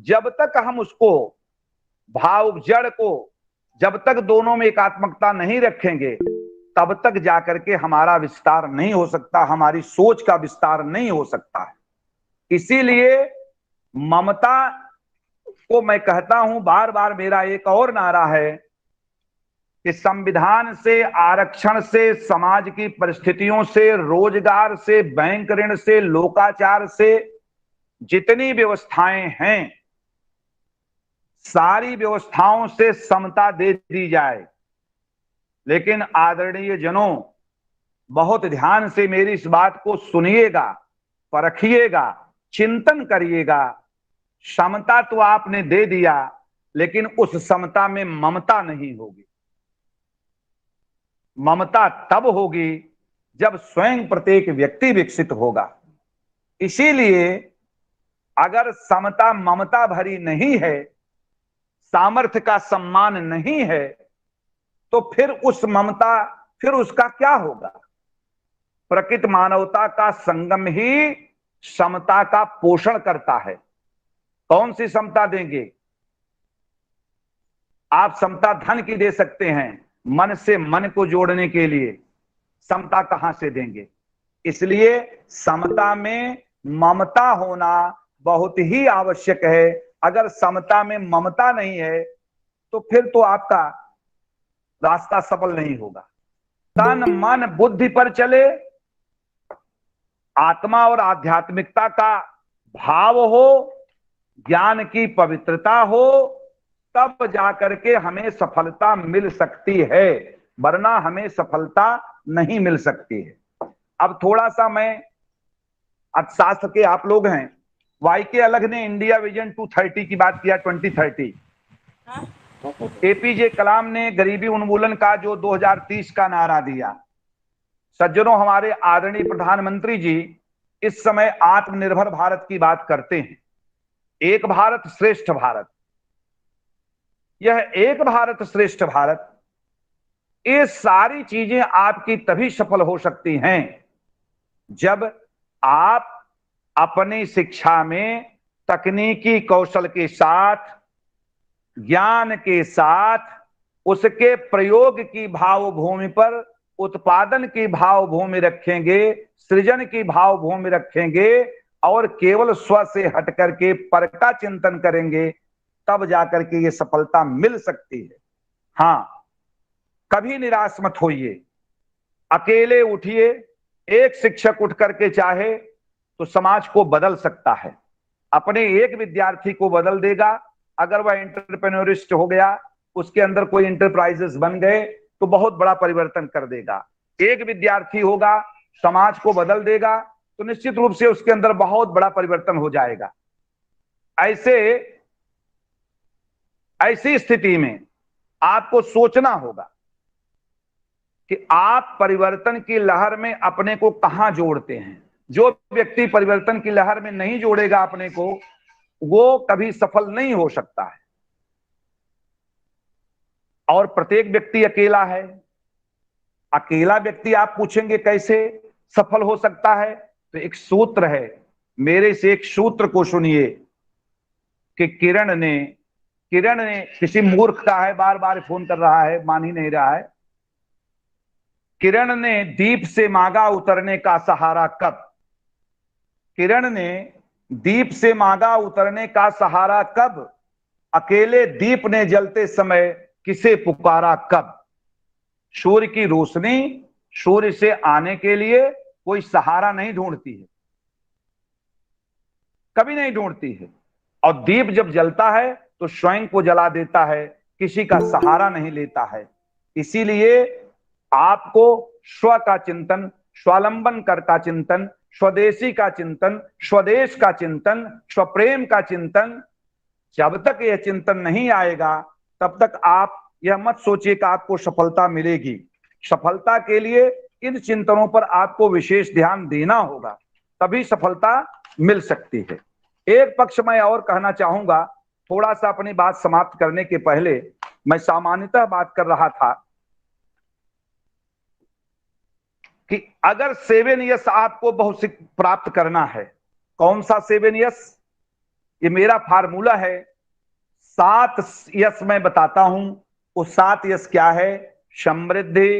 जब तक हम उसको, भाव जड़ को, जब तक दोनों में एकात्मकता नहीं रखेंगे, तब तक जाकर के हमारा विस्तार नहीं हो सकता, हमारी सोच का विस्तार नहीं हो सकता है। इसीलिए ममता को मैं कहता हूं, बार बार मेरा एक और नारा है कि संविधान से, आरक्षण से, समाज की परिस्थितियों से, रोजगार से, बैंक ऋण से, लोकाचार से जितनी व्यवस्थाएं हैं, सारी व्यवस्थाओं से समता दे दी जाए। लेकिन आदरणीय जनों, बहुत ध्यान से मेरी इस बात को सुनिएगा, परखिएगा, चिंतन करिएगा। समता तो आपने दे दिया, लेकिन उस समता में ममता नहीं होगी। ममता तब होगी जब स्वयं प्रत्येक व्यक्ति विकसित होगा। इसीलिए अगर समता ममता भरी नहीं है, सामर्थ्य का सम्मान नहीं है, तो फिर उस ममता, फिर उसका क्या होगा? प्रकृत मानवता का संगम ही समता का पोषण करता है। कौन सी समता देंगे? आप समता धन की दे सकते हैं, मन से मन को जोड़ने के लिए समता कहां से देंगे? इसलिए समता में ममता होना बहुत ही आवश्यक है। अगर समता में ममता नहीं है तो फिर तो आपका रास्ता सफल नहीं होगा। तन मन बुद्धि पर चले, आत्मा और आध्यात्मिकता का भाव हो, ज्ञान की पवित्रता हो, तब जाकर के हमें सफलता मिल सकती है, वरना हमें सफलता नहीं मिल सकती है। अब थोड़ा सा मैं, अर्थशास्त्र के आप लोग हैं, वाईके अलग ने इंडिया विजन 230 की बात किया, 2030। एपीजे कलाम ने गरीबी उन्मूलन का जो 2030 का नारा दिया। सज्जनों, हमारे आदरणीय प्रधानमंत्री जी इस समय आत्मनिर्भर भारत की बात करते हैं। एक भारत श्रेष्ठ भारत, यह एक भारत श्रेष्ठ भारत, ये सारी चीजें आपकी तभी सफल हो सकती हैं जब आप अपनी शिक्षा में तकनीकी कौशल के साथ, ज्ञान के साथ, उसके प्रयोग की भावभूमि पर उत्पादन की भावभूमि रखेंगे, सृजन की भावभूमि रखेंगे और केवल स्व से हट करके पर का चिंतन करेंगे, तब जाकर के ये सफलता मिल सकती है। हां, कभी निराश मत होइए, अकेले उठिए। एक शिक्षक उठ करके चाहे तो समाज को बदल सकता है, अपने एक विद्यार्थी को बदल देगा। अगर वह एंटरप्रेन्योरिस्ट हो गया, उसके अंदर कोई इंटरप्राइजेस बन गए, तो बहुत बड़ा परिवर्तन कर देगा। एक विद्यार्थी होगा, समाज को बदल देगा, तो निश्चित रूप से उसके अंदर बहुत बड़ा परिवर्तन हो जाएगा। ऐसी स्थिति में आपको सोचना होगा कि आप परिवर्तन की लहर में अपने को कहां जोड़ते हैं। जो व्यक्ति परिवर्तन की लहर में नहीं जोड़ेगा अपने को, वो कभी सफल नहीं हो सकता है। और प्रत्येक व्यक्ति अकेला है। अकेला व्यक्ति, आप पूछेंगे कैसे सफल हो सकता है, तो एक सूत्र है, मेरे से एक सूत्र को सुनिए कि किरण ने किसी मूर्ख का है, बार बार फोन कर रहा है, मान ही नहीं रहा है। किरण ने दीप से मांगा उतरने का सहारा कब? किरण ने दीप से मांगा उतरने का सहारा कब? अकेले दीप ने जलते समय किसे पुकारा कब? सूर्य की रोशनी सूर्य से आने के लिए कोई सहारा नहीं ढूंढती है, कभी नहीं ढूंढती है। और दीप जब जलता है तो स्वयं को जला देता है, किसी का सहारा नहीं लेता है। इसीलिए आपको स्व का चिंतन, स्वावलंबन कर का चिंतन, स्वदेशी का चिंतन, स्वदेश का चिंतन, स्वप्रेम का चिंतन, जब तक यह चिंतन नहीं आएगा तब तक आप यह मत सोचिए कि आपको सफलता मिलेगी। सफलता के लिए इन चिंतनों पर आपको विशेष ध्यान देना होगा, तभी सफलता मिल सकती है। एक पक्ष मैं और कहना चाहूंगा, थोड़ा सा अपनी बात समाप्त करने के पहले। मैं सामान्यतः बात कर रहा था कि अगर 7 यस आपको बहुत प्राप्त करना है, कौन सा 7 यस? ये मेरा फार्मूला है। 7 यस मैं बताता हूं। वो 7 यस क्या है? समृद्धि,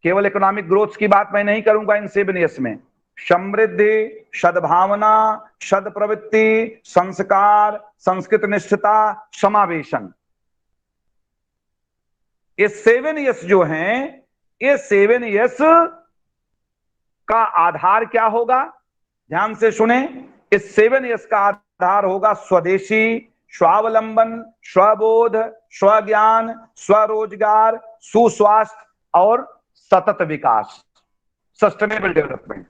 केवल इकोनॉमिक ग्रोथ की बात मैं नहीं करूंगा इन 7 यस में। समृद्धि, सद्भावना, सद्प्रवृत्ति, संस्कार, संस्कृत निष्ठता, समावेशन। ये 7 यस जो हैं, ये 7 यस का आधार क्या होगा? ध्यान से सुने। इस 7 यस का आधार होगा स्वदेशी, स्वावलंबन, स्वबोध, स्वज्ञान, स्वरोजगार, सुस्वास्थ्य और सतत विकास, सस्टेनेबल डेवलपमेंट,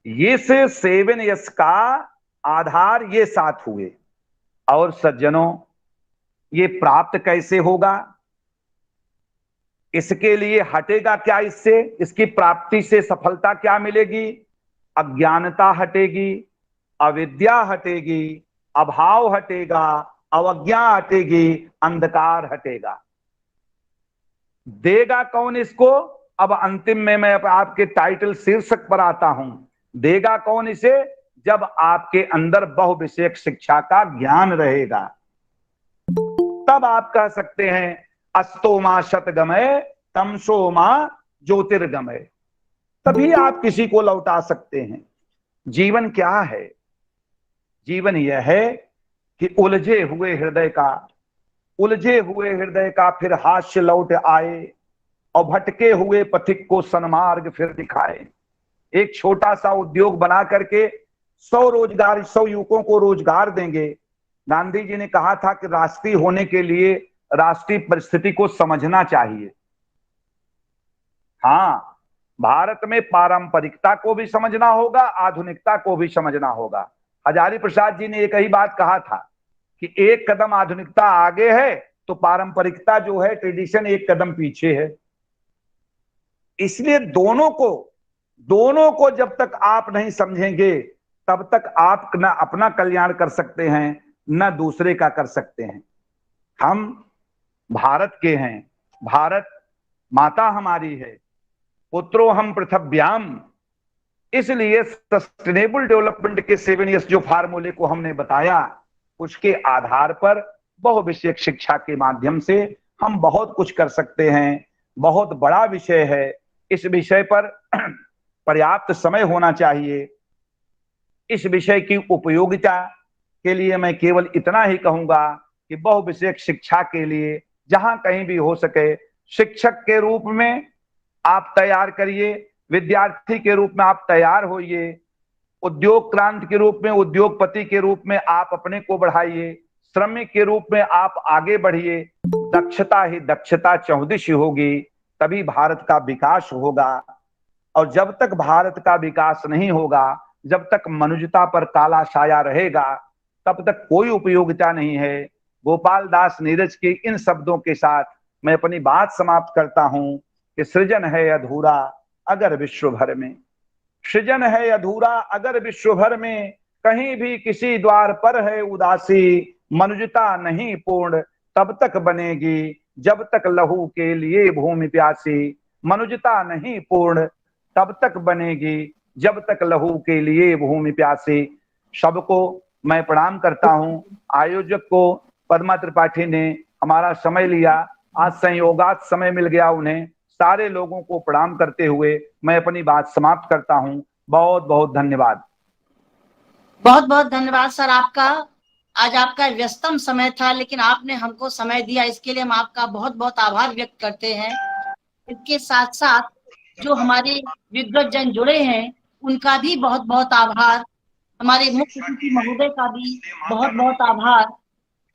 ये से 7S का आधार ये 7 हुए। और सज्जनों, ये प्राप्त कैसे होगा? इसके लिए हटेगा क्या? इससे, इसकी प्राप्ति से सफलता क्या मिलेगी? अज्ञानता हटेगी, अविद्या हटेगी, अभाव हटेगा, अवज्ञा हटेगी, अंधकार हटेगा। देगा कौन इसको? अब अंतिम में मैं आपके टाइटल शीर्षक पर आता हूं। देगा कौन इसे? जब आपके अंदर बहुविषयक शिक्षा का ज्ञान रहेगा, तब आप कह सकते हैं अस्तो मां शतगमय तमसो मां ज्योतिर्गमय। तभी आप किसी को लौटा सकते हैं। जीवन क्या है? जीवन यह है कि उलझे हुए हृदय का फिर हास्य लौट आए और भटके हुए पथिक को सन्मार्ग फिर दिखाए। एक छोटा सा उद्योग बना करके 100 युवकों को रोजगार देंगे। गांधी जी ने कहा था कि राष्ट्रीय होने के लिए राष्ट्रीय परिस्थिति को समझना चाहिए। हाँ, भारत में पारंपरिकता को भी समझना होगा, आधुनिकता को भी समझना होगा। हजारी प्रसाद जी ने एक ही बात कहा था कि एक कदम आधुनिकता आगे है तो पारंपरिकता जो है, ट्रेडिशन, एक कदम पीछे है। इसलिए दोनों को जब तक आप नहीं समझेंगे, तब तक आप न अपना कल्याण कर सकते हैं, न दूसरे का कर सकते हैं। हम भारत के हैं, भारत माता हमारी है, पुत्रो हम पृथव्याम। इसलिए सस्टेनेबल डेवलपमेंट के 7S जो फार्मूले को हमने बताया, उसके आधार पर बहुविषयक शिक्षा के माध्यम से हम बहुत कुछ कर सकते हैं। बहुत बड़ा विषय है, इस विषय पर पर्याप्त समय होना चाहिए। इस विषय की उपयोगिता के लिए मैं केवल इतना ही कहूंगा कि बहुविषयक शिक्षा के लिए जहां कहीं भी हो सके, शिक्षक के रूप में आप तैयार करिए, विद्यार्थी के रूप में आप तैयार होइए, उद्योग क्रांति के रूप में, उद्योगपति के रूप में आप अपने को बढ़ाइए, श्रमिक के रूप में आप आगे बढ़िए। दक्षता ही दक्षता चौदिश होगी, तभी भारत का विकास होगा। और जब तक भारत का विकास नहीं होगा, जब तक मनुष्यता पर काला साया रहेगा, तब तक कोई उपयोगिता नहीं है। गोपाल दास नीरज के इन शब्दों के साथ मैं अपनी बात समाप्त करता हूं कि सृजन है अधूरा अगर विश्व भर में, सृजन है अधूरा अगर विश्व भर में, कहीं भी किसी द्वार पर है उदासी, मनुष्यता नहीं पूर्ण तब तक बनेगी जब तक लहू के लिए भूमि प्यासी। मनुष्यता नहीं पूर्ण तब तक बनेगी जब तक लहू के लिए भूमि प्यासी। सबको मैं प्रणाम करता हूं। आयोजक को पद्मा त्रिपाठी ने हमारा समय लिया, आज संयोगात समय मिल गया उन्हें। सारे लोगों को प्रणाम करते हुए मैं अपनी बात समाप्त करता हूं। बहुत बहुत धन्यवाद। बहुत बहुत धन्यवाद सर आपका। आज आपका व्यस्तम समय था, लेकिन आपने हमको समय दिया, इसके लिए हम आपका बहुत बहुत आभार व्यक्त करते हैं। इसके साथ साथ जो हमारे विद्वत जुड़े हैं, उनका भी बहुत बहुत आभार। हमारे मुख्य अतिथि महोदय का भी बहुत बहुत आभार।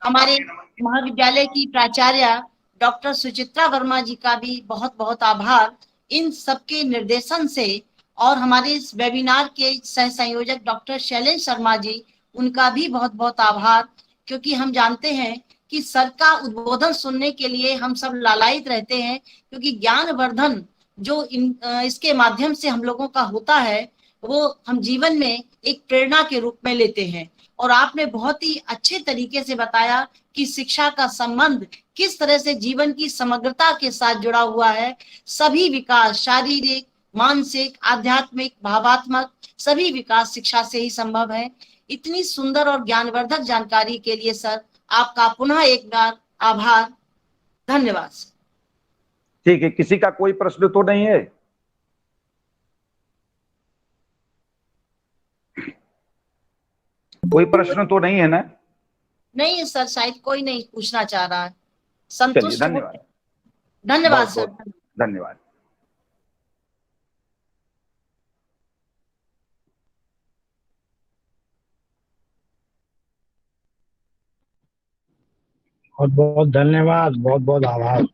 हमारे महाविद्यालय की प्राचार्य डॉक्टर सुचित्रा वर्मा जी का भी बहुत बहुत आभार। इन सबके निर्देशन से, और हमारे इस वेबिनार के सह संयोजक डॉक्टर शैलेंद्र शर्मा जी, उनका भी बहुत बहुत आभार। क्योंकि हम जानते हैं कि सर का उद्बोधन सुनने के लिए हम सब लालायित रहते हैं, क्योंकि ज्ञानवर्धन जो इसके माध्यम से हम लोगों का होता है, वो हम जीवन में एक प्रेरणा के रूप में लेते हैं। और आपने बहुत ही अच्छे तरीके से बताया कि शिक्षा का संबंध किस तरह से जीवन की समग्रता के साथ जुड़ा हुआ है। सभी विकास, शारीरिक, मानसिक, आध्यात्मिक, भावात्मक, सभी विकास शिक्षा से ही संभव है। इतनी सुंदर और ज्ञानवर्धक जानकारी के लिए सर आपका पुनः एक बार आभार। धन्यवाद। ठीक है, किसी का कोई प्रश्न तो नहीं है? कोई प्रश्न तो नहीं है ना? नहीं सर, शायद कोई नहीं पूछना चाह रहा है। चलिए, संतुष्ट हो। धन्यवाद। धन्यवाद बहुत सर। बहुत धन्यवाद। बहुत बहुत धन्यवाद, बहुत बहुत आभार।